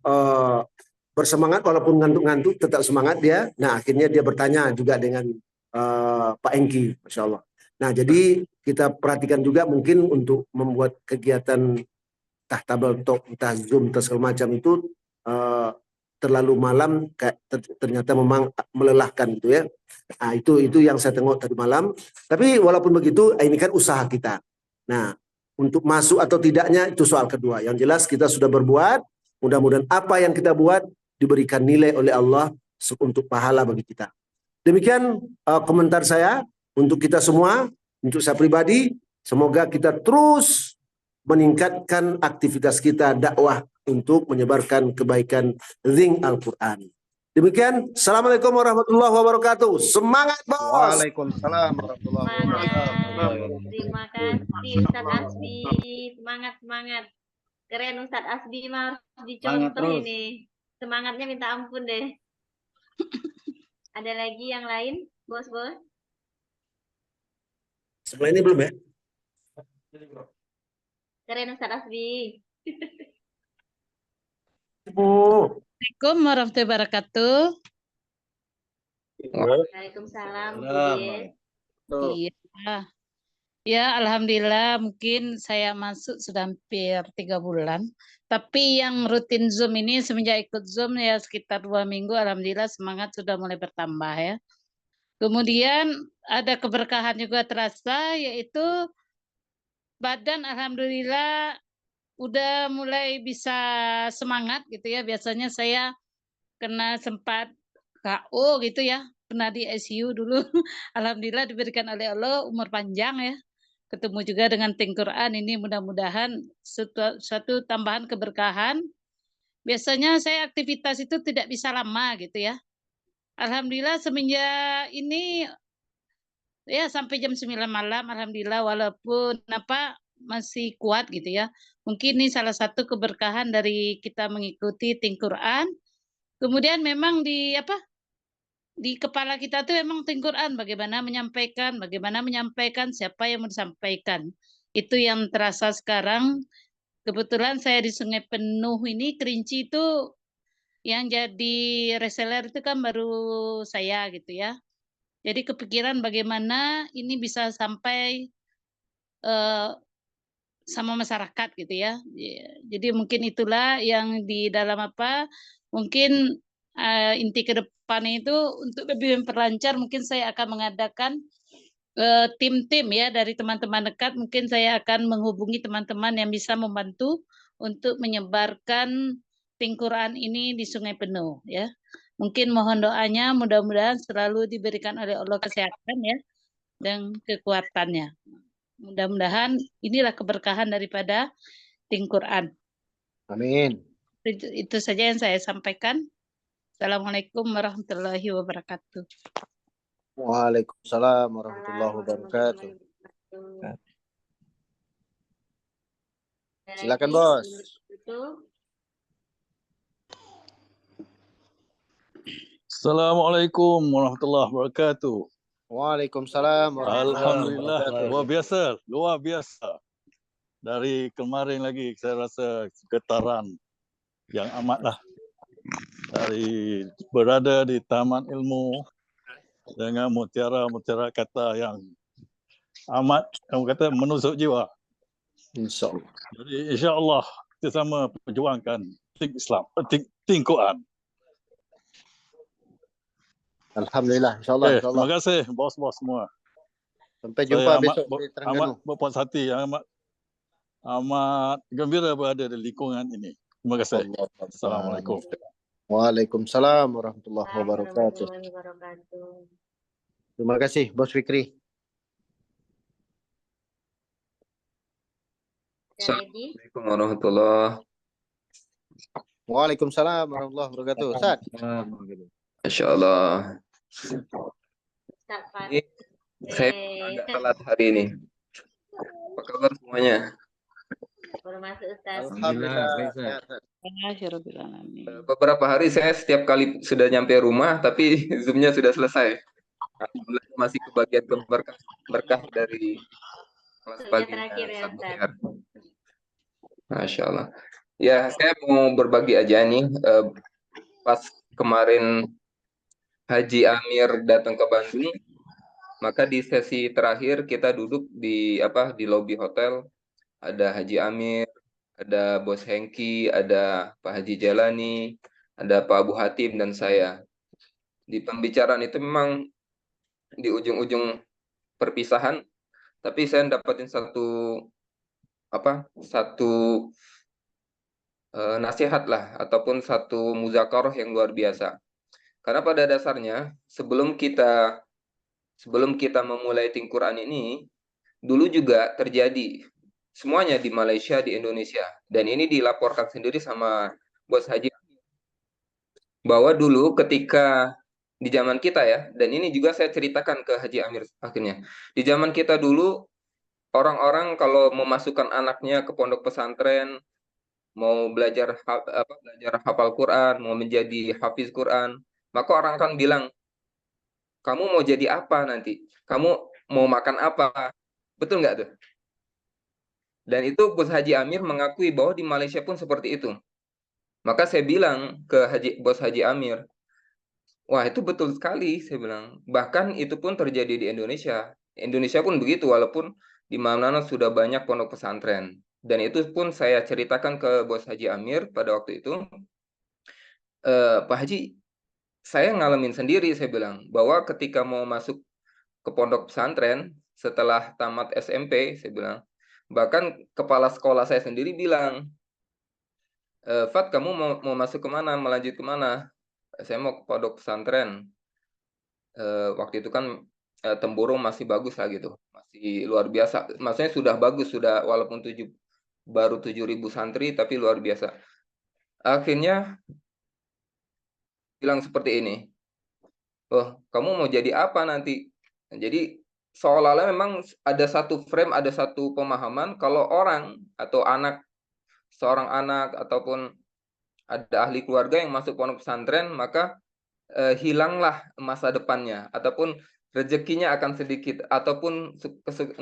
bersemangat, walaupun ngantuk-ngantuk tetap semangat dia. Nah, akhirnya dia bertanya juga dengan Pak Engki, Masya Allah. Nah, jadi kita perhatikan juga mungkin untuk membuat kegiatan entah tabel talk, entah Zoom, entah segala macam itu terlalu malam ternyata memang melelahkan gitu ya. Nah, itu yang saya tengok tadi malam. Tapi walaupun begitu, ini kan usaha kita. Nah, untuk masuk atau tidaknya itu soal kedua. Yang jelas kita sudah berbuat. Mudah-mudahan apa yang kita buat diberikan nilai oleh Allah untuk pahala bagi kita. Demikian komentar saya untuk kita semua, untuk saya pribadi. Semoga kita terus meningkatkan aktivitas kita dakwah untuk menyebarkan kebaikan Zing Al-Quran. Demikian, Assalamualaikum warahmatullahi wabarakatuh. Semangat, bos.
Waalaikumsalam warahmatullahi wabarakatuh.
Terima kasih Ustadz Asbi. Semangat. Keren Ustadz Asbi mah harus dicontoh ini. Semangatnya minta ampun deh. Ada lagi yang lain, bos?
Sebelah ini belum ya?
Keren Ustaz Asbi.
Ibu.
Assalamualaikum warahmatullahi wabarakatuh.
Waalaikumsalam Bu Des.
Iya. Ya, alhamdulillah mungkin saya masuk sudah hampir 3 bulan. Tapi yang rutin Zoom ini semenjak ikut Zoom ya sekitar 2 minggu, alhamdulillah semangat sudah mulai bertambah ya. Kemudian ada keberkahan juga terasa, yaitu badan alhamdulillah udah mulai bisa semangat gitu ya. Biasanya saya kena sempat KO gitu ya, kena di ICU dulu. Alhamdulillah diberikan oleh Allah umur panjang ya. Ketemu juga dengan Ting Quran ini mudah-mudahan suatu tambahan keberkahan. Biasanya saya aktivitas itu tidak bisa lama gitu ya. Alhamdulillah semenjak ini ya sampai jam 9 malam alhamdulillah walaupun masih kuat gitu ya. Mungkin ini salah satu keberkahan dari kita mengikuti Ting Quran. Kemudian memang di kepala kita tuh memang Ting Quran bagaimana menyampaikan siapa yang mau disampaikan. Itu yang terasa sekarang. Kebetulan saya di Sungai Penuh ini Kerinci itu yang jadi reseller itu kan baru saya gitu ya. Jadi kepikiran bagaimana ini bisa sampai sama masyarakat gitu ya. Jadi mungkin itulah yang di dalam mungkin inti ke depan itu untuk lebih memperlancar mungkin saya akan mengadakan tim-tim ya dari teman-teman dekat. Mungkin saya akan menghubungi teman-teman yang bisa membantu untuk menyebarkan Ting Quran ini di Sungai Penuh ya. Mungkin mohon doanya mudah-mudahan selalu diberikan oleh Allah kesehatan ya dan kekuatannya. Mudah-mudahan inilah keberkahan daripada Ting Quran.
Amin.
Itu saja yang saya sampaikan. Assalamualaikum warahmatullahi wabarakatuh.
Waalaikumsalam warahmatullahi wabarakatuh. Silakan Bos.
Assalamualaikum warahmatullahi wabarakatuh.
Waalaikumsalam warahmatullahi
Alhamdulillah,
wabarakatuh.
luar biasa. Dari kemarin lagi saya rasa getaran yang amatlah. Dari berada di taman ilmu dengan mutiara-mutiara kata yang amat, kamu kata, menusuk jiwa.
InsyaAllah.
Jadi insyaAllah kita sama perjuangkan Ting Islam, Ting Quran.
Alhamdulillah, insyaAllah.
Terima kasih bos-bos semua.
Sampai jumpa
Saya
besok di Terengganu.
amat berpuas hati, amat gembira berada di lingkungan ini. Terima kasih. Assalamualaikum.
Waalaikumsalam warahmatullahi wabarakatuh. Terima kasih Bos Fikri.
Assalamualaikum warahmatullahi.
Waalaikumsalam warahmatullahi wabarakatuh. Ustaz.
Masya Allah. Saya agak telat hari ini. Apa kabar semuanya?
Baru masuk Ustaz.
Beberapa hari saya setiap kali sudah nyampe rumah, tapi Zoom-nya sudah selesai. Alhamdulillah masih kebagian berkah dari kelas pagi. Masya Allah. Ya, saya mau berbagi aja nih. Pas kemarin Haji Amir datang ke Bandung, maka di sesi terakhir kita duduk di lobi hotel. Ada Haji Amir, ada Bos Hengki, ada Pak Haji Jalani, ada Pak Abu Hatim dan saya. Di pembicaraan itu memang di ujung-ujung perpisahan, tapi saya dapatin satu nasihat lah ataupun satu muzakarah yang luar biasa. Karena pada dasarnya sebelum kita memulai Ting Quran ini, dulu juga terjadi semuanya di Malaysia, di Indonesia, dan ini dilaporkan sendiri sama Bos Haji bahwa dulu ketika di zaman kita ya, dan ini juga saya ceritakan ke Haji Amir akhirnya, di zaman kita dulu orang-orang kalau memasukkan anaknya ke pondok pesantren, mau belajar hafal Quran, mau menjadi hafiz Quran, maka orang akan bilang, kamu mau jadi apa nanti? Kamu mau makan apa? Betul nggak tuh? Dan itu Bos Haji Amir mengakui bahwa di Malaysia pun seperti itu. Maka saya bilang ke Bos Haji Amir, wah itu betul sekali, saya bilang. Bahkan itu pun terjadi di Indonesia. Indonesia pun begitu, walaupun di mana-mana sudah banyak pondok pesantren. Dan itu pun saya ceritakan ke Bos Haji Amir pada waktu itu. Pak Haji, saya ngalamin sendiri, saya bilang, bahwa ketika mau masuk ke pondok pesantren, setelah tamat SMP, saya bilang, bahkan kepala sekolah saya sendiri bilang, Fat, kamu mau masuk kemana, melanjut kemana? Saya mau ke pondok pesantren. Waktu itu kan Temburung masih bagus lah gitu, masih luar biasa. Maksudnya sudah bagus, sudah walaupun baru 7.000 santri, tapi luar biasa. Akhirnya bilang seperti ini, oh kamu mau jadi apa nanti? Jadi seolah-olah memang ada satu frame, ada satu pemahaman kalau orang atau seorang anak ataupun ada ahli keluarga yang masuk pondok pesantren, maka hilanglah masa depannya ataupun rezekinya akan sedikit ataupun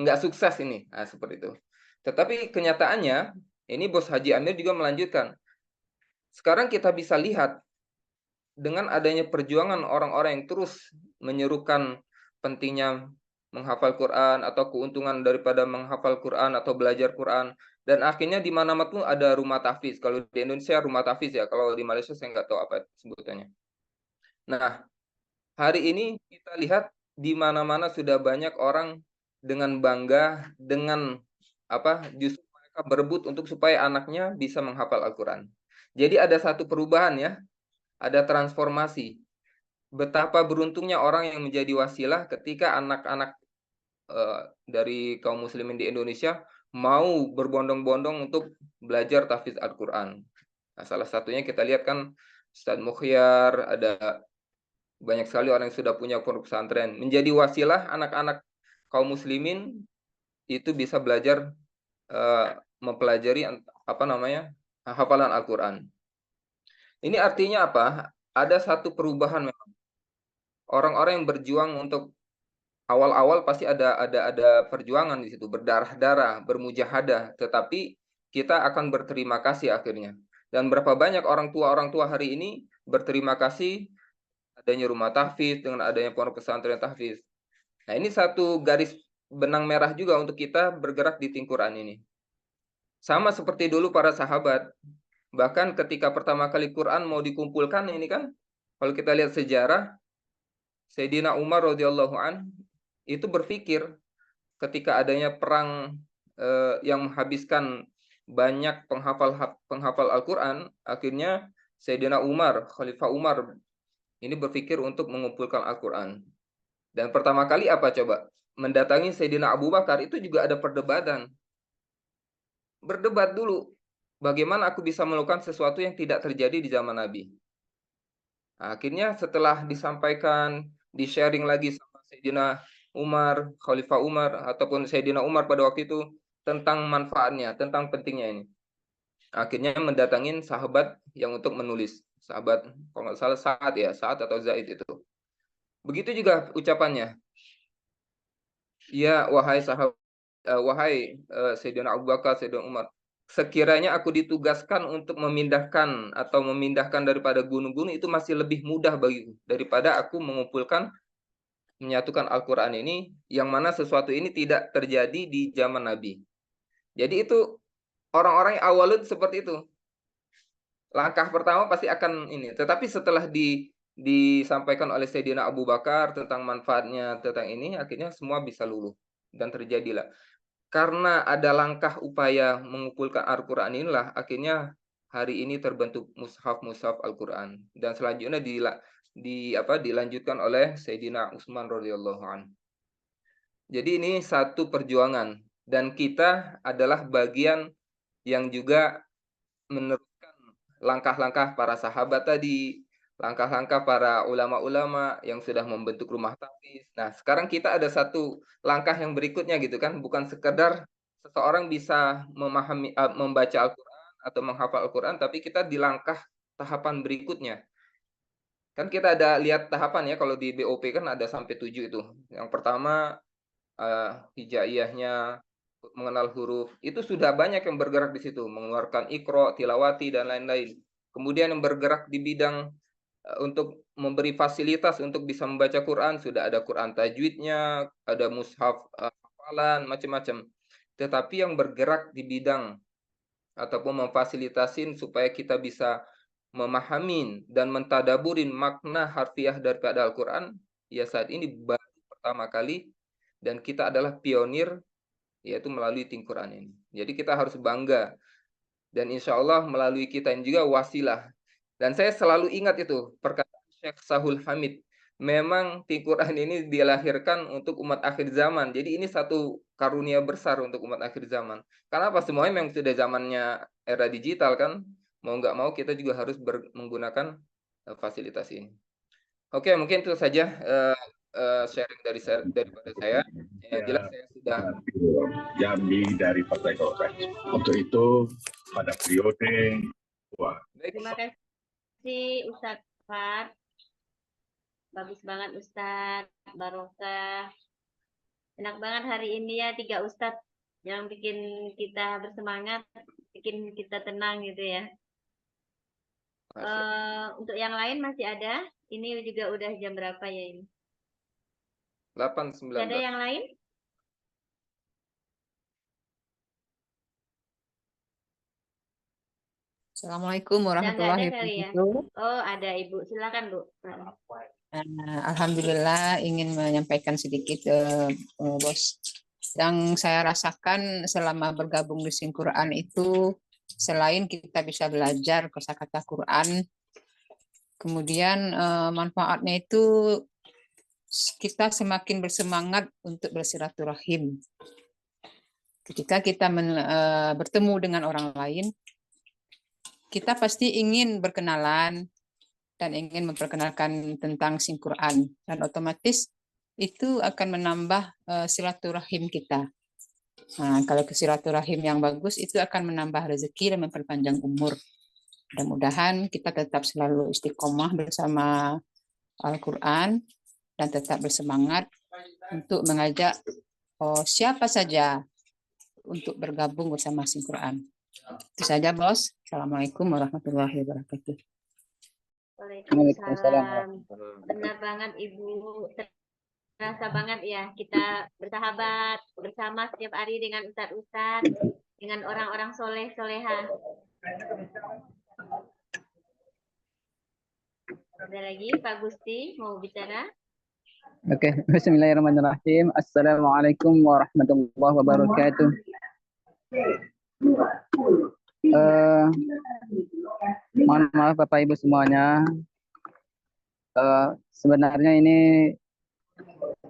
nggak sukses ini. Nah, seperti itu. Tetapi kenyataannya ini Bos Haji Amir juga melanjutkan. Sekarang kita bisa lihat dengan adanya perjuangan orang-orang yang terus menyerukan pentingnya menghafal Quran atau keuntungan daripada menghafal Quran atau belajar Quran, dan akhirnya di mana-mana pun ada rumah tahfiz. Kalau di Indonesia rumah tahfiz ya, kalau di Malaysia saya nggak tahu apa sebutannya. Nah, hari ini kita lihat di mana-mana sudah banyak orang dengan bangga, dengan justru mereka berebut untuk supaya anaknya bisa menghafal Al-Quran. Jadi ada satu perubahan ya, ada transformasi. Betapa beruntungnya orang yang menjadi wasilah ketika anak-anak dari kaum muslimin di Indonesia mau berbondong-bondong untuk belajar tahfiz Al-Quran. Nah, salah satunya kita lihat kan Ustadz Mukhyar, ada banyak sekali orang yang sudah punya pondok pesantren. Menjadi wasilah anak-anak kaum muslimin itu bisa belajar mempelajari hafalan Al-Quran. Ini artinya apa? Ada satu perubahan memang. Orang-orang yang berjuang untuk awal-awal pasti ada perjuangan di situ, berdarah-darah, bermujahadah, tetapi kita akan berterima kasih akhirnya. Dan berapa banyak orang tua hari ini berterima kasih adanya rumah tahfiz, dengan adanya pondok pesantren tahfiz. Nah, ini satu garis benang merah juga untuk kita bergerak di Quran ini. Sama seperti dulu para sahabat. Bahkan ketika pertama kali Quran mau dikumpulkan ini kan, kalau kita lihat sejarah, Sayyidina Umar radhiyallahu an itu berpikir ketika adanya perang yang menghabiskan banyak penghafal Al-Quran, akhirnya Sayyidina Umar, Khalifah Umar, ini berpikir untuk mengumpulkan Al-Quran. Dan pertama kali apa coba? Mendatangi Sayyidina Abu Bakar, itu juga ada perdebatan. Berdebat dulu, bagaimana aku bisa melakukan sesuatu yang tidak terjadi di zaman Nabi. Akhirnya setelah disampaikan, di-sharing lagi sama Sayyidina Umar, Khalifah Umar, ataupun Sayyidina Umar pada waktu itu, tentang manfaatnya, tentang pentingnya ini. Akhirnya mendatangin sahabat yang untuk menulis. Sahabat, kalau nggak salah Sa'ad atau Zaid itu. Begitu juga ucapannya. Ya, wahai sahabat, Sayyidina Abu Bakar, Sayyidina Umar, sekiranya aku ditugaskan untuk memindahkan daripada gunung-gunung, itu masih lebih mudah bagiku daripada aku menyatukan Al-Quran ini, yang mana sesuatu ini tidak terjadi di zaman Nabi. Jadi itu orang-orang yang awalnya seperti itu. Langkah pertama pasti akan ini. Tetapi setelah disampaikan oleh Sayyidina Abu Bakar tentang manfaatnya, tentang ini, akhirnya semua bisa luluh. Dan terjadilah. Karena ada langkah upaya mengumpulkan Al-Quran inilah, akhirnya hari ini terbentuk mushaf Al-Quran. Dan selanjutnya dilanjutkan oleh Sayyidina Utsman radhiyallahu anhu. Jadi ini satu perjuangan. Dan kita adalah bagian yang juga meneruskan langkah-langkah para sahabat tadi, langkah-langkah para ulama-ulama yang sudah membentuk rumah tahfiz. Nah, sekarang kita ada satu langkah yang berikutnya gitu kan, bukan sekedar seseorang bisa membaca Al-Quran atau menghafal Al-Quran, tapi kita di langkah tahapan berikutnya. Kan kita ada lihat tahapan ya, kalau di BOP kan ada sampai 7 itu. Yang pertama hijaiyahnya, mengenal huruf, itu sudah banyak yang bergerak di situ, mengeluarkan Iqra, Tilawati, dan lain-lain. Kemudian yang bergerak di bidang untuk memberi fasilitas untuk bisa membaca Quran, sudah ada Quran tajwidnya, ada mushaf hafalan, macam-macam. Tetapi yang bergerak di bidang ataupun memfasilitasin supaya kita bisa memahamin dan mentadaburin makna harfiah daripada Al-Quran, ya saat ini baru pertama kali, dan kita adalah pionir, yaitu melalui Think Quran ini. Jadi kita harus bangga, dan insya Allah melalui kita ini juga wasilah. Dan saya selalu ingat itu perkataan Syekh Sahul Hamid, memang Think Quran ini dilahirkan untuk umat akhir zaman. Jadi ini satu karunia besar untuk umat akhir zaman. Karena apa? Semuanya memang sudah zamannya era digital kan. Mau nggak mau kita juga harus menggunakan fasilitas ini. Oke, mungkin itu saja sharing daripada saya. Ya, jelas saya sudah
Jambi dari Partai Golkar. Untuk itu pada periode
Terima kasih Ustadz Fat. Bagus banget Ustadz, barokah. Enak banget hari ini ya 3 Ustadz yang bikin kita bersemangat, bikin kita tenang gitu ya. Untuk yang lain masih ada. Ini juga udah jam berapa ya ini?
8.19.
Ada yang lain?
Assalamualaikum warahmatullahi wabarakatuh.
Oh, ada Ibu. Silakan, Bu.
Alhamdulillah ingin menyampaikan sedikit Bos. Yang saya rasakan selama bergabung di Think Quran itu, selain kita bisa belajar kosakata Quran, kemudian manfaatnya itu kita semakin bersemangat untuk bersilaturahim. Ketika kita bertemu dengan orang lain, kita pasti ingin berkenalan dan ingin memperkenalkan tentang Think Quran, dan otomatis itu akan menambah silaturahim kita. Nah, kalau silaturahim yang bagus itu akan menambah rezeki dan memperpanjang umur. Mudah-mudahan kita tetap selalu istiqomah bersama Al-Quran dan tetap bersemangat untuk mengajak siapa saja untuk bergabung bersama Think Quran. Itu saja, Bos. Assalamualaikum warahmatullahi wabarakatuh.
Waalaikumsalam. Benar banget, Ibu. Terasa banget ya kita bersahabat bersama setiap hari dengan ustadz-ustadz, dengan orang-orang soleh-soleha. Ada lagi Pak Gusti mau bicara?
Oke, bismillahirrahmanirrahim. Assalamualaikum warahmatullahi wabarakatuh. Mohon maaf Bapak Ibu semuanya. Sebenarnya ini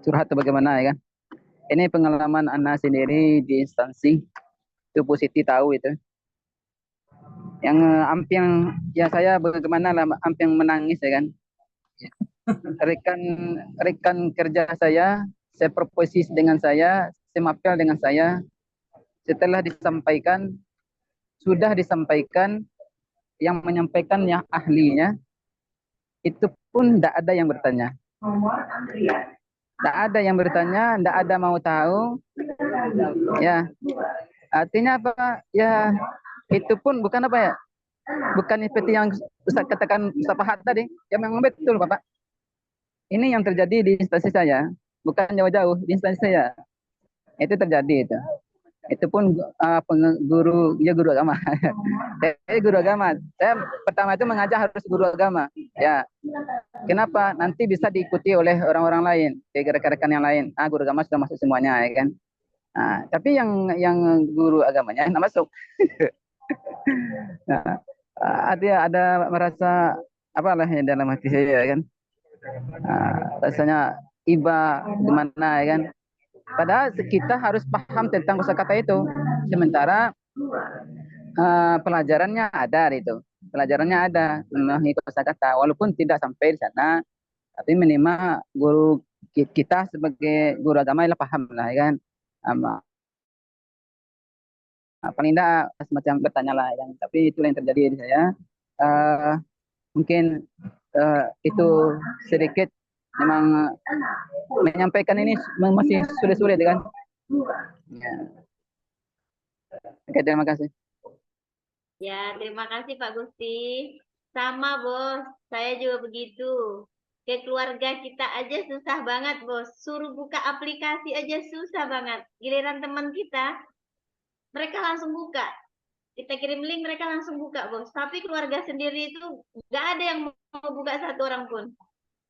curhat atau bagaimana ya kan? Ini pengalaman Ana sendiri di instansi. Itu Bu Siti tahu itu. Yang amping ya saya bagaimana lah amping menangis ya kan. Rekan kerja saya proposis dengan saya mapel dengan saya. Setelah sudah disampaikan, yang menyampaikan yang ahlinya itu pun tidak ada yang bertanya. Tidak ada yang bertanya, tidak ada mau tahu. Ya, artinya apa? Ya, itu pun bukan apa ya? Bukan seperti yang Ustaz katakan Ustaz Fahad tadi. Ya memang betul Bapak. Ini yang terjadi di instansi saya, bukan jauh-jauh di instansi saya. Itu terjadi itu. Itu pun guru agama. Saya guru agama. Saya pertama itu mengajar harus guru agama. Ya. Kenapa? Nanti bisa diikuti oleh orang-orang lain, rekan-rekan yang lain. Guru agama sudah masuk semuanya, ya kan? Tapi yang guru agamanya nggak masuk. Ada merasa apalah yang dalam hati saya, ya kan? Rasanya iba gimana, ya kan? Padahal kita harus paham tentang kosakata itu. Sementara pelajarannya ada itu. Pelajarannya ada mengenai kosakata walaupun tidak sampai di sana. Tapi minimal guru kita sebagai guru agama lah paham lah, ya kan. Paling tidak semacam bertanya lah, ya kan. Tapi itulah yang terjadi di saya. Mungkin itu sedikit. Memang menyampaikan ini masih sulit-sulit kan. Ya. Oke, terima kasih.
Ya, terima kasih Pak Gusti. Sama Bos, saya juga begitu. Ke keluarga kita aja susah banget Bos. Suruh buka aplikasi aja susah banget. Giliran teman kita, mereka langsung buka. Kita kirim link, mereka langsung buka Bos. Tapi keluarga sendiri itu nggak ada yang mau buka satu orang pun.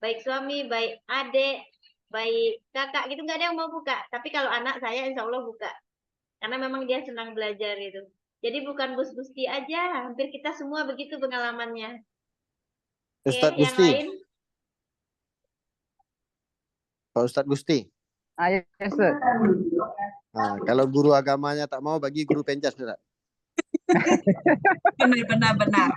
Baik suami, baik adik, baik kakak gitu nggak ada yang mau buka. Tapi kalau anak saya insya Allah buka. Karena memang dia senang belajar itu. Jadi bukan Bos Gusti aja, hampir kita semua begitu pengalamannya. Oke,
Ustadz
yang
Gusti,
lain?
Pak Ustadz Gusti.
Ayo, Ustaz.
Nah, kalau guru agamanya tak mau, bagi guru penjas, Ustaz.
Benar.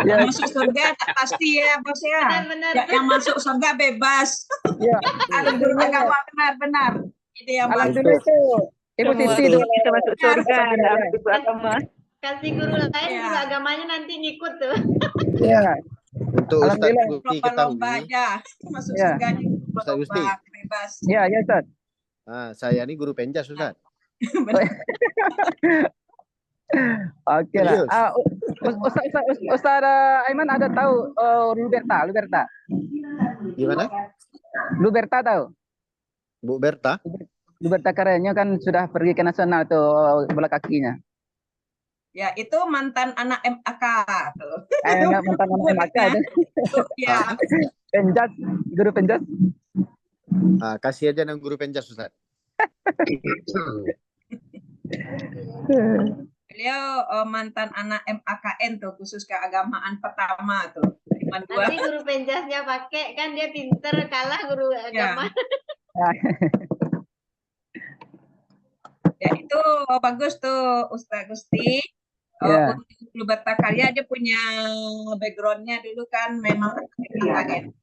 Ya,
Masuk surga tak pasti ya bos ya.
Benar-benar.
Yang masuk surga bebas.
ya.
Ada guru agama benar. Itu yang
Alhamdulillah
bagus.
itu. Ibu
Semua
Siti doa
kita
kita masuk surga.
ada ibu agama.
Kasih guru lain
Ya.
juga agamanya nanti ngikut tuh.
Ya,
Untuk Ustadz
Alhamdulillah.
Gusti
Lomba-lomba
ketahui,
aja. Masuk
Ya.
surga
Ustadz Gusti.
lomba bebas.
Ya, Ustaz.
Nah, saya ini guru penjas, Ustaz.
Oke lah.
Serius.
Ustaz Aiman ada tahu Luberta?
Gimana?
Luberta tahu?
Bu Berta?
Luberta Karenyo kan sudah pergi ke nasional tuh bola kakinya.
Ya itu mantan anak MAK tuh.
Enggak mantan anak itu.
Ya.
Penjas, guru penjas.
Ah, kasih aja nang guru penjas, Ustaz.
Beliau mantan anak MAKN tuh, khusus keagamaan pertama tuh.
Nanti guru penjasnya pakai, kan dia pinter, kalah guru agama.
Ya itu bagus tuh Ustaz Gusti.
Ya.
Untuk Luberta Karya dia punya backgroundnya dulu kan memang MAKN.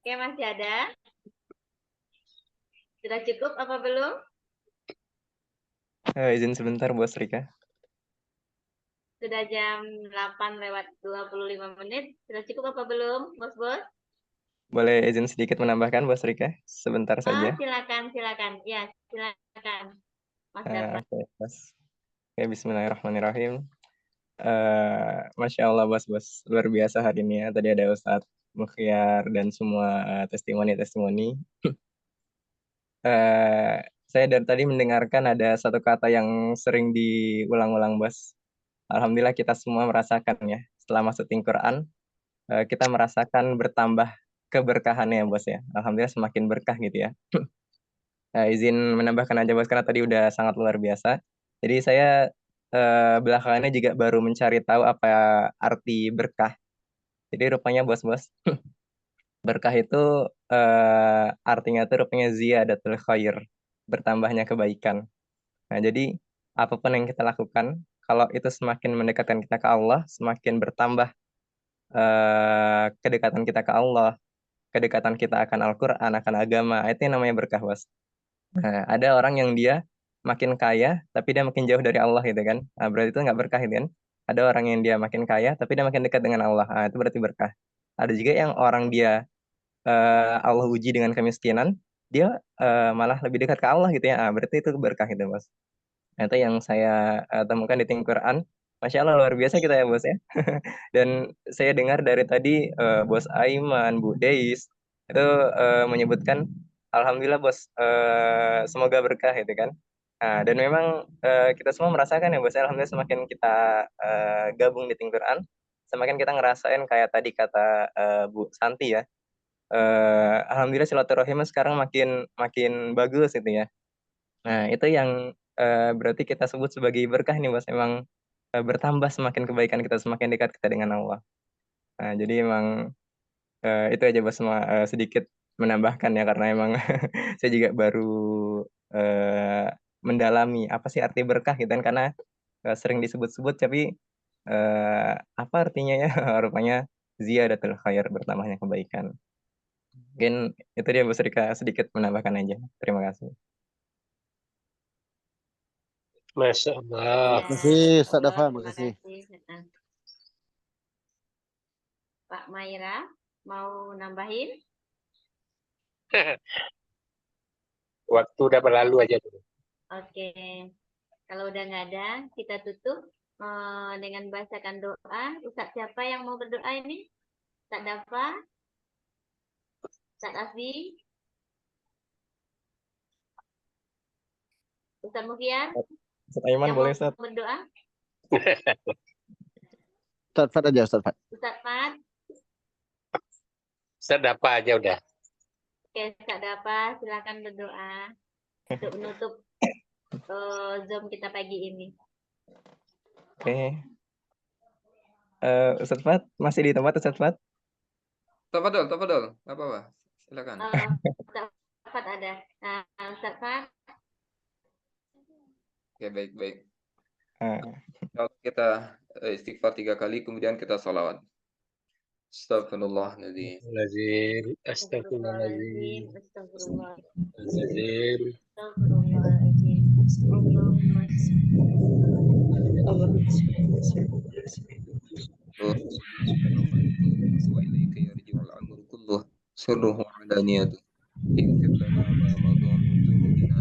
Oke, masih ada? Sudah cukup apa belum?
Izin sebentar, Bos Rika.
Sudah jam 8:25. Sudah cukup apa belum, Bos-bos?
Boleh izin sedikit menambahkan, Bos Rika? Sebentar saja.
Silakan. Ya, silakan. Mas Darman.
Oke, Bos. Oke, bismillahirrahmanirrahim. Masya Allah, Bos. Luar biasa hari ini ya. Tadi ada Ustadz Mukhyar dan semua testimoni. Saya dari tadi mendengarkan ada satu kata yang sering diulang-ulang, Bos. Alhamdulillah kita semua merasakan ya. Setelah masuk Quran, kita merasakan bertambah keberkahannya, Bos ya. Alhamdulillah semakin berkah gitu ya. Izin menambahkan aja, Bos, karena tadi udah sangat luar biasa. Jadi saya belakangannya juga baru mencari tahu apa arti berkah. Jadi rupanya, Bos, berkah itu artinya tuh rupanya ziyadatul khair, bertambahnya kebaikan. Nah, jadi apapun yang kita lakukan, kalau itu semakin mendekatkan kita ke Allah, semakin bertambah kedekatan kita ke Allah, kedekatan kita akan Al-Quran, akan agama, itu yang namanya berkah, Bos. Nah, ada orang yang dia makin kaya, tapi dia makin jauh dari Allah gitu kan. Nah, berarti itu nggak berkah gitu kan. Ada orang yang dia makin kaya, tapi dia makin dekat dengan Allah. Nah, itu berarti berkah. Ada juga yang orang dia Allah uji dengan kemiskinan, dia malah lebih dekat ke Allah gitu ya. Nah, berarti itu berkah gitu, Bos. Nah, itu yang saya temukan di Quran. Masya Allah, luar biasa kita ya, Bos ya. Dan saya dengar dari tadi Bos Aiman, Bu Deis, itu menyebutkan, Alhamdulillah, Bos, semoga berkah gitu kan. Nah, dan memang kita semua merasakan ya, Bos, alhamdulillah semakin kita gabung di Quran, semakin kita ngerasain kayak tadi kata Bu Santi ya. Alhamdulillah silaturahimnya sekarang makin bagus gitu ya. Nah, itu yang berarti kita sebut sebagai berkah nih, Bos. Emang bertambah semakin kebaikan kita, semakin dekat kita dengan Allah. Nah, jadi emang itu aja, Bos, sedikit menambahkan ya, karena emang saya juga baru mendalami apa sih arti berkah gitu kan, karena sering disebut-sebut, tapi apa artinya ya? Rupanya ziyadatul khair, bertambahnya kebaikan. Mungkin itu dia, Bos Rika, sedikit menambahkan aja. Terima kasih.
Masya Allah.
Terima kasih, Ustaz Dafa. Terima kasih.
Pak Maira, mau nambahin?
Waktu udah berlalu aja dulu.
Oke. Kalau udah nggak ada, kita tutup dengan bacakan doa. Ustadz siapa yang mau berdoa ini? Ustadz Dafa? Ustadz Asbi? Ustadz Mufiar?
Ustadz Aiman
Yang
boleh,
mau
Ustadz?
berdoa?
Ustadz Fat aja, Ustadz Fat.
Ustadz Fat?
Ustadz apa aja udah.
Oke, Ustadz Dafa, silakan berdoa untuk menutup Zoom kita pagi ini.
Oke. Ustadz Fat, masih di tempat Ustadz Fat?
Tafadhol, nggak apa-apa. Silakan.
Ustadz Fat ada. Nah, Ustadz Fat.
Oke, baik. Kalau kita istighfar 3 kali, kemudian kita sholawat. Astagfirullahaladzim.
Astagfirullahaladzim.
Astagfirullahaladzim.
وإليك يرجع الأمر كله سره وعلانيته اغفر لنا ما مضى من ذنوبنا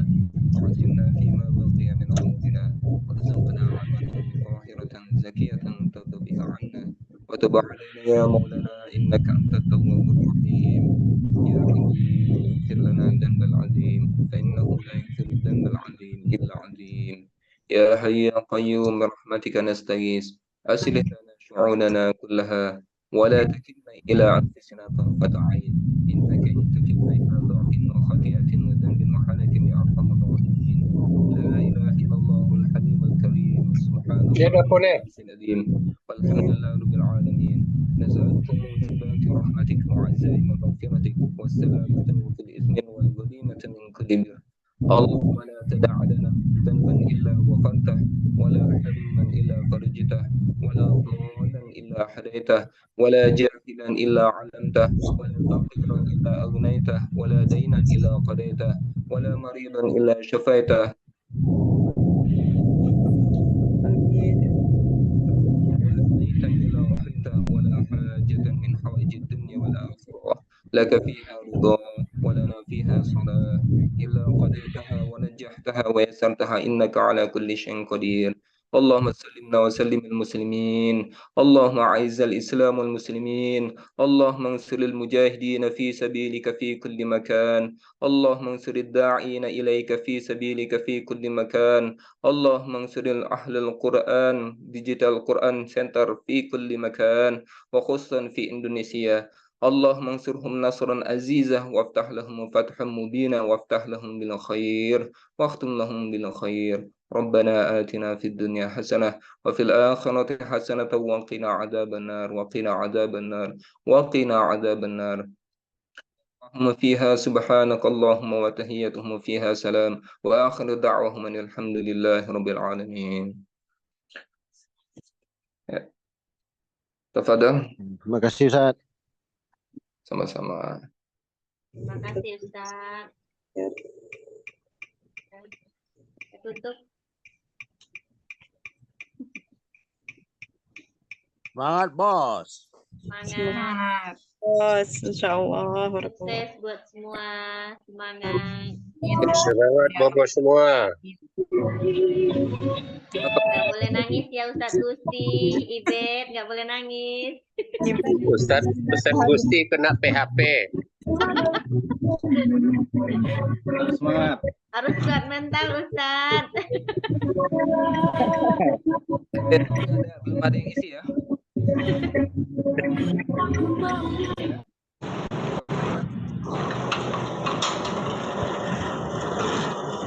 وعجلنا فيما بقي من عمرنا وارزقنا عملا طاهرة زكية ترضى بها عنا وتب علينا يا مولانا إنك أنت التواب الرحيم يا حكيم اغفر لنا الذنب العظيم فإنه لا يغفر الذنب العظيم إلا عظيم يا حي يا قيوم برحمتك نستغيث أصلح لنا شؤوننا كلها ولا تكلنا إلى أنفسنا طرفة عين إنك إن تكلنا إلى ضعف وخطيئة وذنب وحنك يا أرحم الراحمين لا إله إلا الله الحليم الكريم سبحان الله العظيم والحمد لله رب العالمين نسألكم موجبات رحمتك وعزائم مغفرتك والسلامة في الإثم والغنيمة من كل بر اللهم لا تدع لنا ذنبا إلا غفرته ولا حما إلا فرجته ولا ضالا إلا هديته ولا جاهلا إلا علمته ولا فقيرا إلا أغنيته ولا دينا إلا قضيته ولا مريضا إلا شفيته ولا ميتا إلا رحمته ولا حاجة من حوائج الدنيا والآخرة لك فيها رضا ولنا فيها صلاة إلا قضيتها ونجحتها ويسرتها إنك على كل شيء قدير اللهم سلمنا وسلم المسلمين اللهم أعز الإسلام والمسلمين اللهم انصر المجاهدين في سبيلك في كل مكان اللهم انصر الداعين إليك في سبيلك في كل مكان اللهم انصر أهل القرآن ديجيتال قرآن سنتر في كل مكان وخصوصا في إندونيسيا اللهم انصرهم نصرا عزيزا وافتح لهم فتحا مبينا وافتح لهم بالخير واختم لهم بالخير ربنا آتنا في الدنيا حسنة وفي الآخرة حسنة وقنا عذاب النار وقنا عذاب النار وقنا عذاب النار اللهم فيها سبحانك اللهم وتحيتهم فيها سلام وآخر دعوهم أن الحمد لله رب العالمين. Tafadhol.
Terima kasih Ustaz.
Sama-sama.
Terima kasih Ustaz. Tutup.
Semangat bos.
Semangat.
Bos, insya Allah.
Sukses buat semua. Semangat.
Semangat bobo semua.
Nggak boleh nangis ya Ustadz Gusti, Ibet nggak boleh nangis.
Ustadz Gusti kena PHP.
Semangat.
Harus kuat mental Ustadz.
Belum ada yang isi ya.